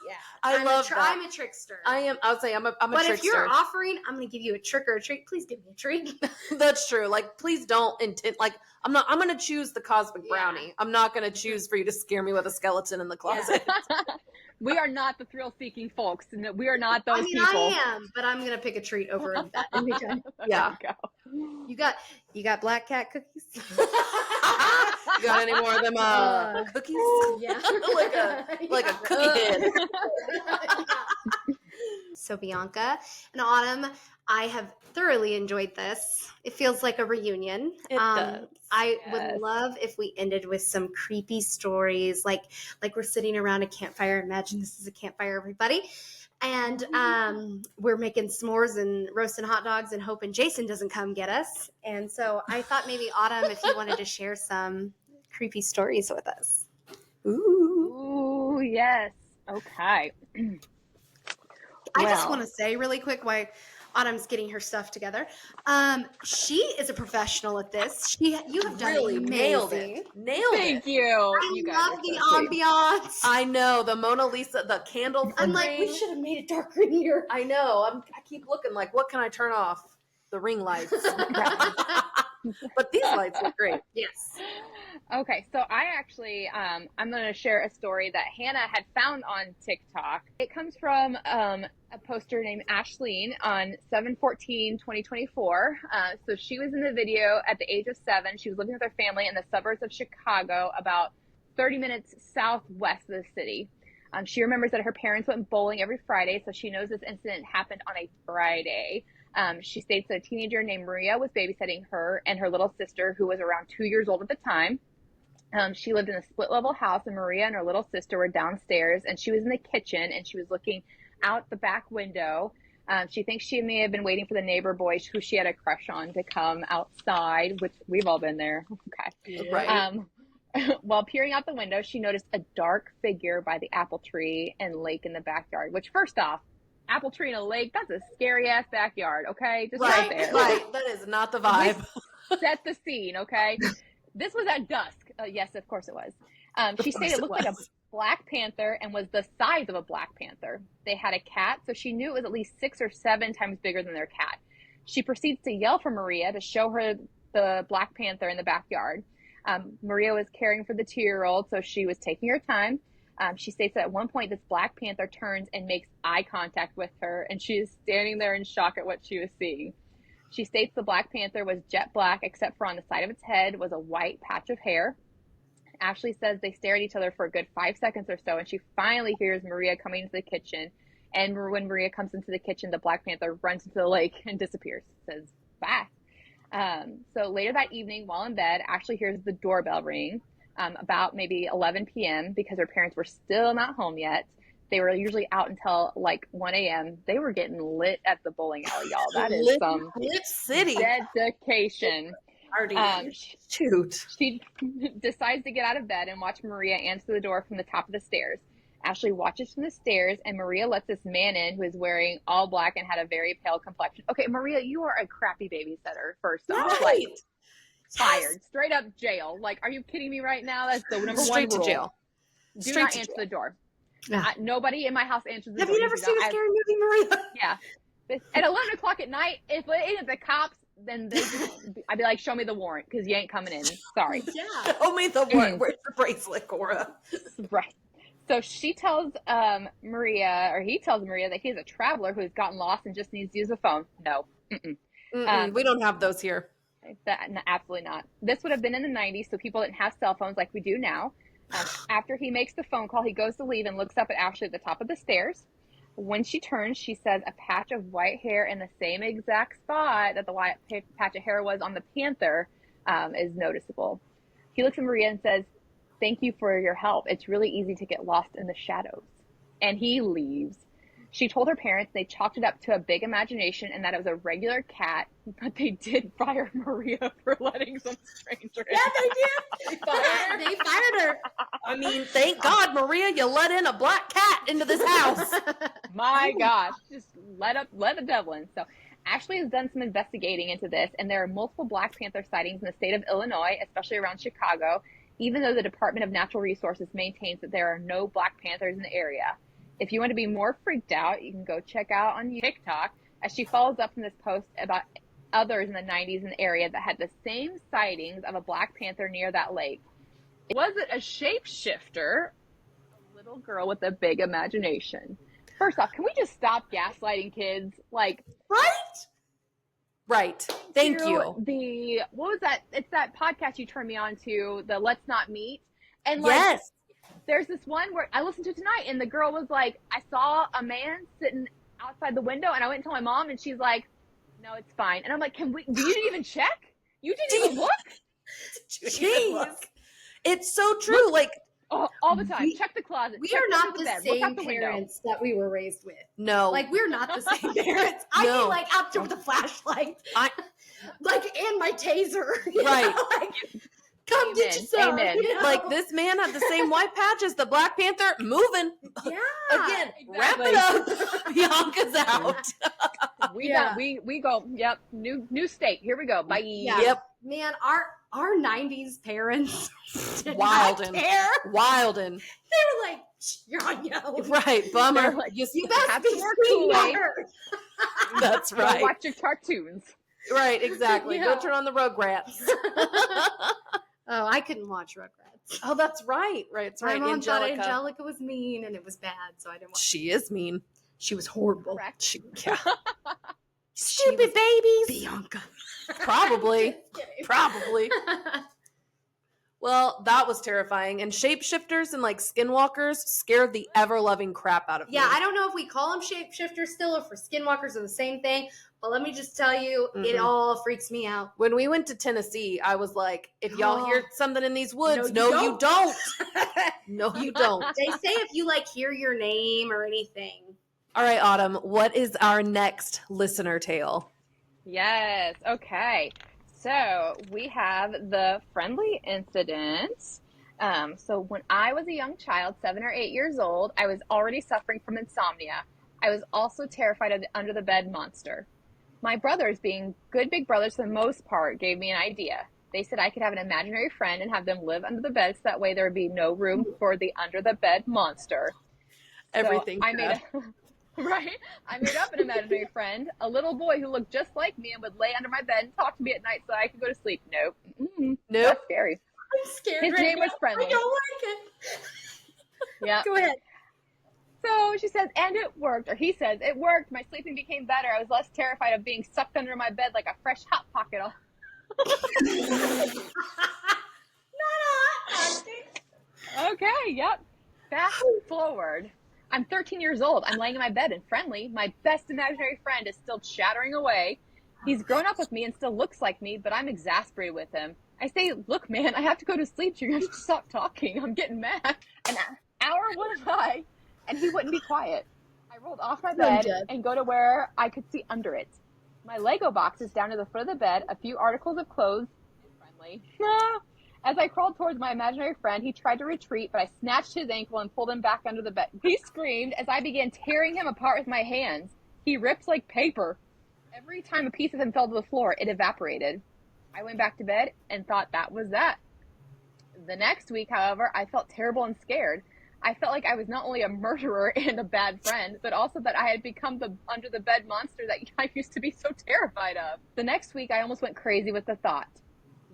Yeah, I love that. I'm a trickster. I would say I'm a but trickster. If you're offering, I'm going to give you a trick or a treat. Please give me a treat. That's true. Like, please don't intend. Like, I'm going to choose the cosmic brownie. I'm not going to choose for you to scare me with a skeleton in the closet. Yeah. We are not the thrill-seeking folks. No, we are not those people. I am, but I'm going to pick a treat over that anytime. Yeah. You got black cat cookies? You got any more of them cookies? Yeah. like a cookie head. So Bianca and Autumn, I have thoroughly enjoyed this. It feels like a reunion. It does. I would love if we ended with some creepy stories, like we're sitting around a campfire. Imagine this is a campfire, everybody. And we're making s'mores and roasting hot dogs and hoping Jason doesn't come get us. And so I thought maybe Autumn, if you wanted to share some creepy stories with us. Ooh, yes. Okay. I just want to say really quick why Autumn's getting her stuff together. She is a professional at this. You have done really amazing. nailed it. Thank you. I love the ambiance. I know the Mona Lisa, the candle. I'm like, we should have made it darker in here. I know. I keep looking like, what can I turn off? The ring lights. But these lights look great. Yes. Okay, so I actually, I'm going to share a story that Hannah had found on TikTok. It comes from a poster named Ashleen on 7/14/2024. So she was in the video at the age of 7. She was living with her family in the suburbs of Chicago, about 30 minutes southwest of the city. She remembers that her parents went bowling every Friday, so she knows this incident happened on a Friday. She states that a teenager named Maria was babysitting her and her little sister, who was around 2 years old at the time. She lived in a split level house, and Maria and her little sister were downstairs, and she was in the kitchen, and she was looking out the back window. She thinks she may have been waiting for the neighbor boy who she had a crush on to come outside, which we've all been there. Okay. Right. While peering out the window, she noticed a dark figure by the apple tree and lake in the backyard, which, first off, apple tree in a lake, that's a scary ass backyard, okay? Just right there. Right. That is not the vibe. Set the scene, okay? This was at dusk. Yes, of course it was. She stated it looked like a black panther and was the size of a black panther. They had a cat, so she knew it was at least 6 or 7 times bigger than their cat. She proceeds to yell for Maria to show her the black panther in the backyard. Maria was caring for the 2-year-old, so she was taking her time. She states that at one point, this black panther turns and makes eye contact with her, and she is standing there in shock at what she was seeing. She states the black panther was jet black, except for on the side of its head was a white patch of hair. Ashley says they stare at each other for a good 5 seconds or so, and she finally hears Maria coming into the kitchen. And when Maria comes into the kitchen, the Black Panther runs into the lake and disappears, says bye. So later that evening, while in bed, Ashley hears the doorbell ring about maybe 11 p.m. because her parents were still not home yet. They were usually out until like 1 a.m. They were getting lit at the bowling alley, y'all. That is some lit city dedication. Shoot. She decides to get out of bed and watch Maria answer the door from the top of the stairs. Ashley watches from the stairs, and Maria lets this man in who is wearing all black and had a very pale complexion. Okay, Maria, you are a crappy babysitter, first off. Right. Like, fired. Straight up jail. Like, are you kidding me right now? That's the number Straight one rule. to jail. Do not answer the door. Yeah. Nobody in my house answers the door. Have you never seen a scary movie, Maria? Yeah. At 11 o'clock at night, if it ain't the cops, then I'd be like, show me the warrant, because you ain't coming in. Sorry. Yeah. Show me the warrant. Where's the bracelet, Cora? Right. So she tells Maria, or he tells Maria, that he's a traveler who's gotten lost and just needs to use a phone. No. We don't have those here. Absolutely not. This would have been in the 90s, so people didn't have cell phones like we do now. After he makes the phone call, he goes to leave and looks up at Ashley at the top of the stairs. When she turns, she says a patch of white hair in the same exact spot that the white patch of hair was on the panther is noticeable. He looks at Maria and says, "Thank you for your help. It's really easy to get lost in the shadows." And he leaves. She told her parents they chalked it up to a big imagination and that it was a regular cat, but they did fire Maria for letting some stranger in. Yeah, they did. They fired her. I mean, thank God, Maria, you let in a black cat into this house. My gosh, just let the devil in. So Ashley has done some investigating into this, and there are multiple Black Panther sightings in the state of Illinois, especially around Chicago, even though the Department of Natural Resources maintains that there are no Black Panthers in the area. If you want to be more freaked out, you can go check out on TikTok, as she follows up from this post about others in the 90s in the area that had the same sightings of a Black Panther near that lake. Was it a shapeshifter? A little girl with a big imagination. First off, can we just stop gaslighting kids? Like, Right. Thank you. What was that? It's that podcast you turned me on to, the Let's Not Meet. And like, Yes. there's this one where I listened to tonight, and the girl was like, I saw a man sitting outside the window, and I went and told my mom, and she's like, no, it's fine. And I'm like, you didn't even check? You didn't even look? Jeez. It's so true. Like, all the time. Check the closet. We check are not the bed, same parents that we were raised with. no. Like, we're not the same parents. I No. mean, like, out there with the flashlight. And my taser. you Right. know, like, come get Amen. your son. Amen. you know? Like, this man had the same white patch as the Black Panther. Moving. Yeah. Again, wrap exactly. it up. Bianca's out. We go, yep, new state. Here we go. Bye. Yeah. Yep. Man, our 90s parents did Wildin'. not care. Wildin'. They were like, you're on yo. Right. Bummer. They're like, you You best have be to work seen Kool-Aid. better. That's Go right. watch your cartoons. Right. Exactly. Yeah. Go turn on the Rugrats. Oh, I couldn't watch Rugrats. Oh, that's right. Right. That's right. My mom thought Angelica. Angelica was mean and it was bad, so I didn't watch it. She is mean. She was horrible. Correct. Yeah. Stupid babies. Bianca. Probably. Just kidding. Probably. Well, that was terrifying. And shapeshifters and like skinwalkers scared the ever-loving crap out of me. Yeah, I don't know if we call them shapeshifters still or if skinwalkers are the same thing, but let me just tell you, it Mm-mm. all freaks me out. When we went to Tennessee, I was like, if y'all Oh. hear something in these woods, No, no, you you don't. No, you don't. They say if you like hear your name or anything. All right, Autumn, what is our next listener tale? Yes. Okay. So we have the friendly incident. So when I was a young child, 7 or 8 years old, I was already suffering from insomnia. I was also terrified of the under the bed monster. My brothers, being good big brothers for the most part, gave me an idea. They said I could have an imaginary friend and have them live under the bed, so that way there would be no room for the under the bed monster. Everything. So I made I made up an imaginary friend, a little boy who looked just like me and would lay under my bed and talk to me at night so I could go to sleep. Nope. Nope. That's scary. I'm scared. His right name was now. Friendly. I don't like it. Yeah. Go ahead. So she says, and it worked, or he says, it worked. My sleeping became better. I was less terrified of being sucked under my bed like a fresh Hot Pocket. Not hot. Yep. Fast forward. I'm 13 years old. I'm laying in my bed and Friendly, my best imaginary friend, is still chattering away. He's grown up with me and still looks like me, but I'm exasperated with him. I say, look, man, I have to go to sleep. You're going to stop talking. I'm getting mad. An hour went by, and he wouldn't be quiet. I rolled off my bed and go to where I could see under it. My Lego box is down to the foot of the bed, a few articles of clothes, and Friendly. As I crawled towards my imaginary friend, he tried to retreat, but I snatched his ankle and pulled him back under the bed. He screamed as I began tearing him apart with my hands. He ripped like paper. Every time a piece of him fell to the floor, it evaporated. I went back to bed and thought that was that. The next week, however, I felt terrible and scared. I felt like I was not only a murderer and a bad friend, but also that I had become the under-the-bed monster that I used to be so terrified of. The next week, I almost went crazy with the thought,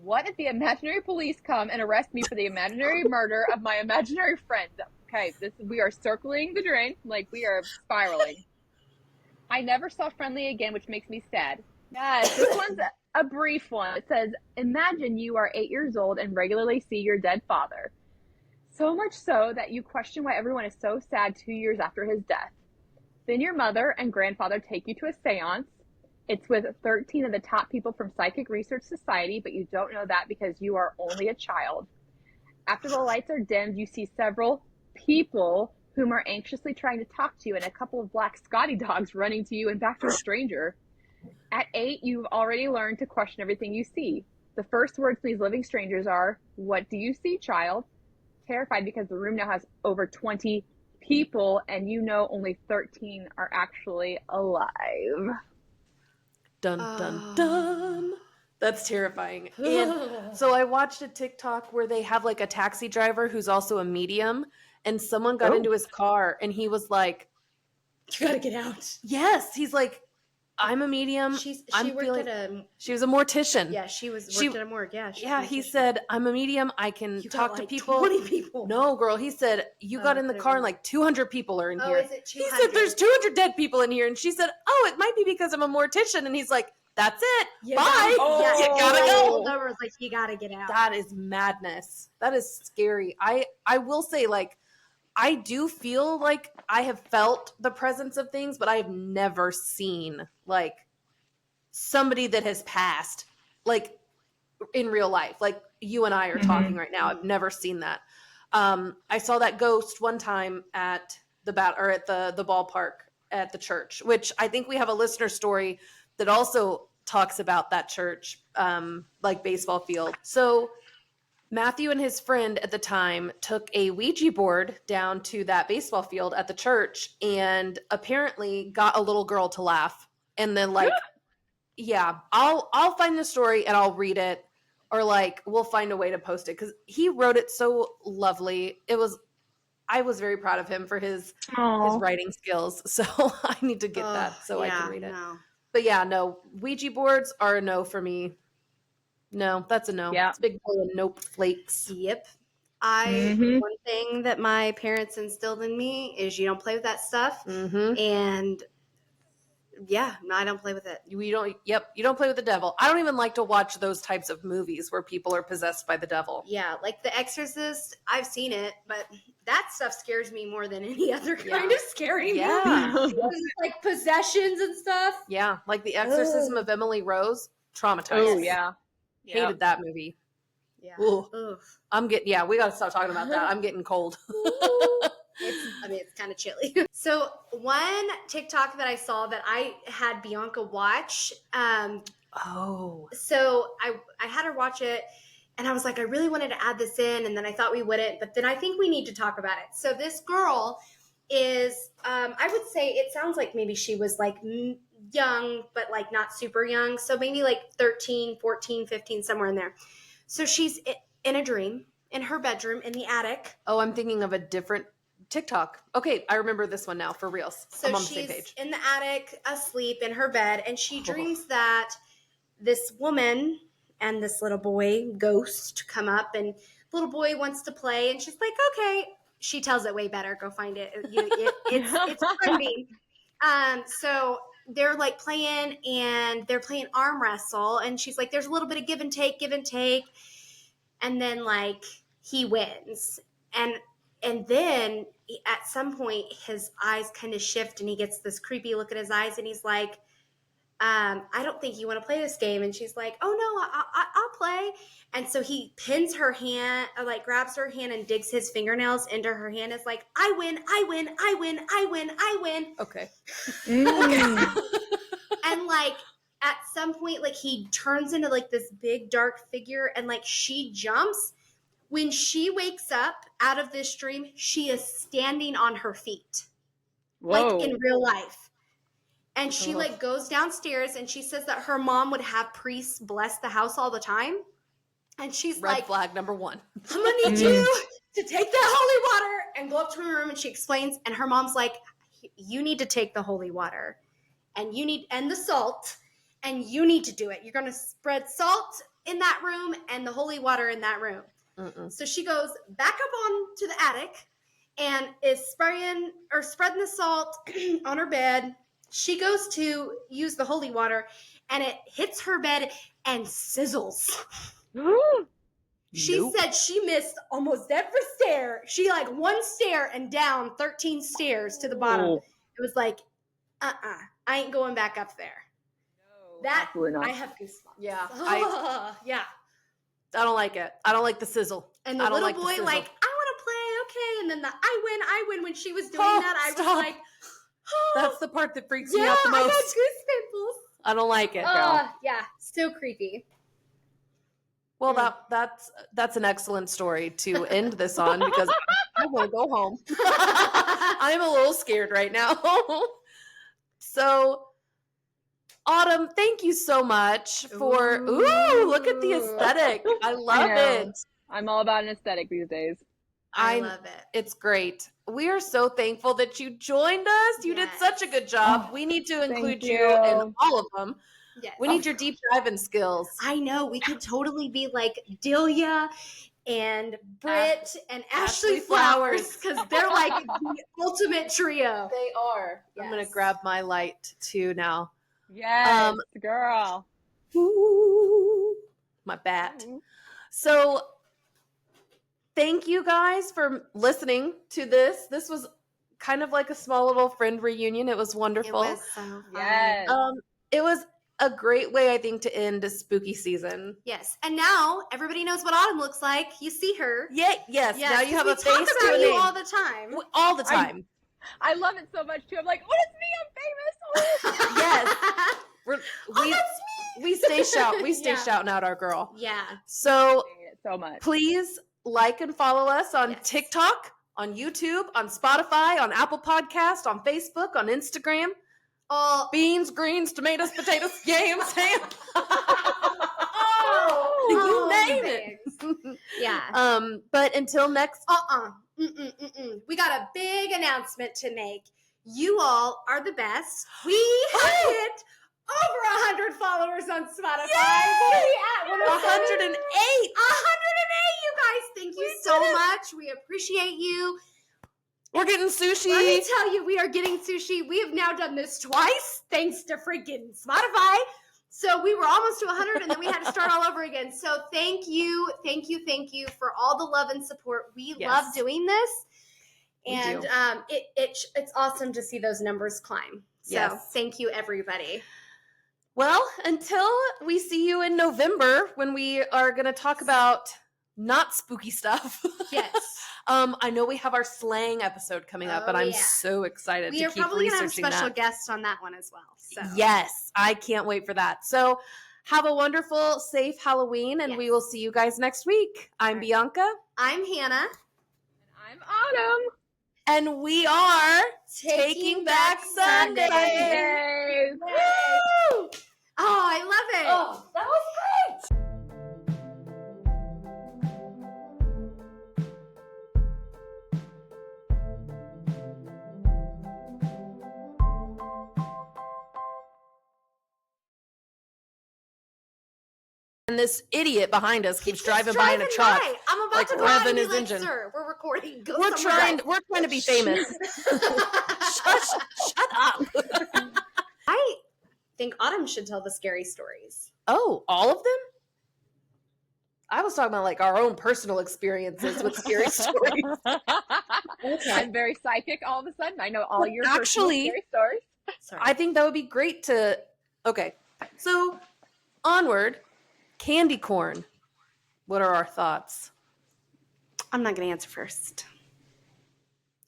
what if the imaginary police come and arrest me for the imaginary murder of my imaginary friend? Okay, we are circling the drain, like we are spiraling. I never saw Friendly again, which makes me sad. Yes, this one's a brief one. It says, imagine you are 8 years old and regularly see your dead father. So much so that you question why everyone is so sad 2 years after his death. Then your mother and grandfather take you to a seance. It's with 13 of the top people from Psychic Research Society, but you don't know that because you are only a child. After the lights are dimmed, you see several people whom are anxiously trying to talk to you and a couple of black Scotty dogs running to you and back to a stranger. At 8, you've already learned to question everything you see. The first words from these living strangers are, what do you see, child? Terrified because the room now has over 20 people and you know only 13 are actually alive. Dun, dun, dun. That's terrifying. And so I watched a TikTok where they have like a taxi driver who's also a medium, and someone got into his car and he was like, you gotta get out. Yes. He's like, I'm a medium. She was a mortician. Yeah, she worked at a morgue. Yeah. Yeah, he said, I'm a medium. I can talk to people. 20 people. No, girl. He said, you got in the car and like 200 people are in here. Is it 200? He said, there's 200 dead people in here. And she said, oh, it might be because I'm a mortician. And he's like, that's it. Bye. You gotta go. Numbers, like, you gotta get out. That is madness. That is scary. I will say, like, I do feel like I have felt the presence of things, but I have never seen like somebody that has passed, like in real life. Like you and I are talking right now. I've never seen that. I saw that ghost one time at the ballpark at the church, which I think we have a listener story that also talks about that church, like baseball field. So Matthew and his friend at the time took a Ouija board down to that baseball field at the church and apparently got a little girl to laugh. And then like, yeah, I'll find the story and I'll read it, or like we'll find a way to post it because he wrote it so lovely. I was very proud of him for his writing skills. So I need to get that so I can read it. No. But yeah, no, Ouija boards are a no for me. No, that's a no. Yeah. It's a big bowl of nope flakes. Yep. One thing that my parents instilled in me is you don't play with that stuff. And yeah, no, I don't play with it. You don't play with the devil. I don't even like to watch those types of movies where people are possessed by the devil. Yeah, like The Exorcist, I've seen it, but that stuff scares me more than any other kind of scary movie. Yeah. Like possessions and stuff. Yeah, like The Exorcism of Emily Rose, traumatized. Oh, yeah. Hated that movie. Yeah. Ooh. We got to stop talking about that. I'm getting cold. It's kind of chilly. So one TikTok that I saw that I had Bianca watch. So I had her watch it, and I was like, I really wanted to add this in, and then I thought we wouldn't, but then I think we need to talk about it. So this girl is, I would say it sounds like maybe she was like young, but like not super young. So maybe like 13, 14, 15, somewhere in there. So she's in a dream in her bedroom in the attic. Oh, I'm thinking of a different TikTok. Okay, I remember this one now for reals. So I'm on the same she's page. in the attic, asleep in her bed, and she dreams that this woman and this little boy ghost come up, and the little boy wants to play, and she's like, okay. She tells it way better. Go find it. It's funny. So they're like playing, and they're playing arm wrestle, and she's like, there's a little bit of give and take, and then like he wins, and And then at some point, his eyes kind of shift and he gets this creepy look at his eyes and he's like, I don't think you want to play this game. And she's like, oh no, I'll play. And so he pins her hand, like grabs her hand and digs his fingernails into her hand. It's like, I win, I win, I win, I win, I win. Okay. And like at some point, like he turns into like this big dark figure and like she jumps. When she wakes up out of this dream, she is standing on her feet. Whoa. Like in real life. And she like goes downstairs and she says that her mom would have priests bless the house all the time. And she's Red like, flag number 1. I'm gonna need you to take the holy water and go up to her room. And she explains, and her mom's like, you need to take the holy water and the salt, and you need to do it. You're gonna spread salt in that room and the holy water in that room. So she goes back up on to the attic and is spreading the salt on her bed. She goes to use the holy water and it hits her bed and sizzles. She said she missed almost every stair. She like one stair and down 13 stairs to the bottom. It was like, I ain't going back up there. No, That absolutely not. I have goosebumps. Yeah. Yeah. I don't like it. I don't like the sizzle. And the I don't little like the boy sizzle. like, I want to play, okay. And then the I win. When she was doing that, I was like, That's the part that freaks me yeah, out the I got most. goosebumps. I don't like it, girl. Yeah, so creepy. Well, that's an excellent story to end this on because I want to go home. I'm a little scared right now. So, Autumn, thank you so much for. Ooh, look at the aesthetic. I love it. I'm all about an aesthetic these days. I love it. It's great. We are so thankful that you joined us. You did such a good job. We need to include you in all of them. Yes. We need your deep diving skills. I know. We could totally be like Delia and Britt and Ashley Flowers because they're like the ultimate trio. They are. I'm going to grab my light too now. Yes, girl. Ooh, my bat. So thank you guys for listening to this. This was kind of like a small little friend reunion. It was wonderful. It was so fun. Yes. It was a great way, I think, to end a spooky season. Yes. And now everybody knows what Autumn looks like. You see her. Yes. Now you have a face to a you name. all the time. All the time. I love it so much too. I'm like, what is me? I'm famous. Yes. That's me. We stay shouting out our girl. Yeah. So so much. Please like and follow us on TikTok, on YouTube, on Spotify, on Apple Podcast, on Facebook, on Instagram. All beans, greens, tomatoes, potatoes, yams, ham. you name it. Yeah. But until next. We got a big announcement to make. You all are the best. We have hit over 100 followers on Spotify. What are we at? 108. 108, you guys. Thank you so much. We appreciate you. We're getting sushi. Let me tell you, we are getting sushi. We have now done this twice, thanks to freaking Spotify. So we were almost to 100, and then we had to start all over again. So thank you for all the love and support. We love doing this, and it's awesome to see those numbers climb. So thank you, everybody. Well, until we see you in November, when we are going to talk about not spooky stuff. Yes. I know we have our slang episode coming up, and I'm so excited to keep researching that. We are probably going to have special guests on that one as well. So. Yes, I can't wait for that. So have a wonderful, safe Halloween, and we will see you guys next week. I'm Bianca. I'm Hannah. And I'm Autumn. And we are Taking Back Sunday. Woo! Oh, I love it. Oh, that was great. And this idiot behind us keeps driving by in a truck. I'm about to revving his engine. Sir, we're recording. We're trying to be famous. Shut up. I think Autumn should tell the scary stories. Oh, all of them? I was talking about like our own personal experiences with scary stories. Okay. I'm very psychic all of a sudden. I know all your personal Actually, scary stories. Sorry. I think that would be great to. Okay, so onward, candy corn. What are our thoughts? I'm not going to answer first.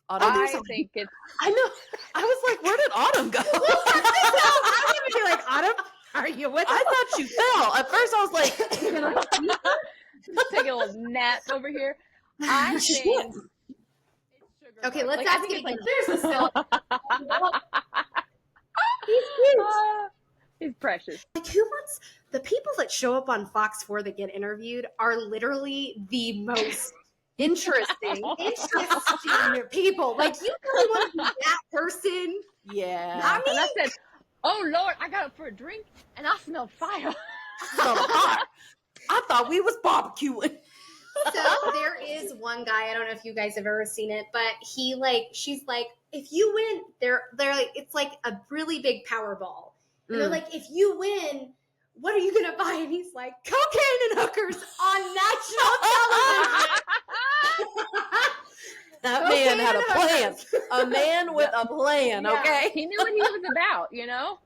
Autumn? I think it's I know. I was like, where did Autumn go? I want to be like, Autumn, are you with us? I thought you fell. At first, I was like, take a little nap over here. I think it's sugar. Okay, rush. let's I ask think it it's again. like There's a He's cute. He's precious. Like, who wants the people that show up on Fox 4 that get interviewed are literally the most interesting people. Like, you really want to be that person? yeah. Not me. And I said, "Oh Lord, I got up for a drink and I smelled fire." So hot. I thought we was barbecuing. So there is one guy, I don't know if you guys have ever seen it, but she's like, if you win, they're like, it's like a really big Powerball. And they're like, if you win, what are you going to buy? And he's like, cocaine and hookers on national television. That Cocaine man had a and plan. hookers. A man with a plan, Yeah. okay? He knew what he was about, you know?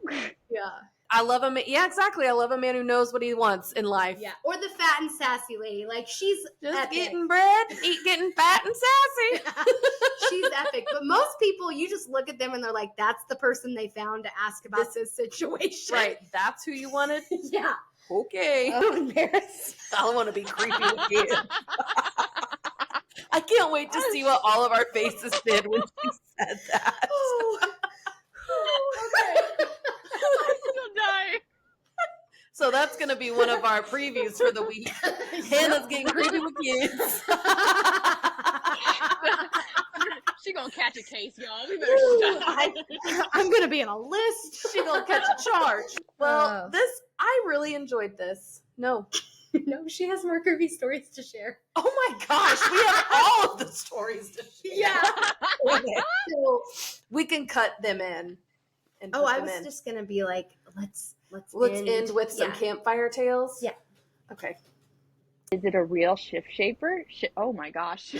Yeah. I love a man. Yeah, exactly. I love a man who knows what he wants in life. Yeah. Or the fat and sassy lady. Like, she's Just epic. getting bread, getting fat and sassy. She's epic. But most people, you just look at them and they're like, that's the person they found to ask about this situation. Right. That's who you wanted? Yeah. Okay. Oh, embarrassed. I want to be creepy with you. I can't wait to see what all of our faces did when she said that. Oh. Okay. I'm still dying. So that's going to be one of our previews for the week. Hannah's getting creepy with kids. She gonna catch a case, y'all. We better stop. I'm gonna be in a list. She going to catch a charge. Well, I really enjoyed this. No. No, she has more creepy stories to share. Oh my gosh, we have all of the stories to share. Yeah. Okay. So we can cut them in. And Oh, put I them was in. just gonna be like, let's end with some campfire tales. Yeah. Okay. Is it a real shift shaper? Oh my gosh.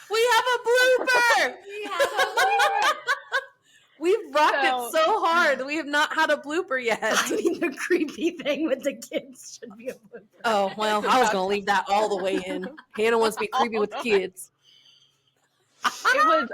We have a blooper. We've rocked it so hard. We have not had a blooper yet. I mean, the creepy thing with the kids should be a blooper. Oh, well, I was going to leave that all the way in. Hannah wants to be creepy with the kids. It was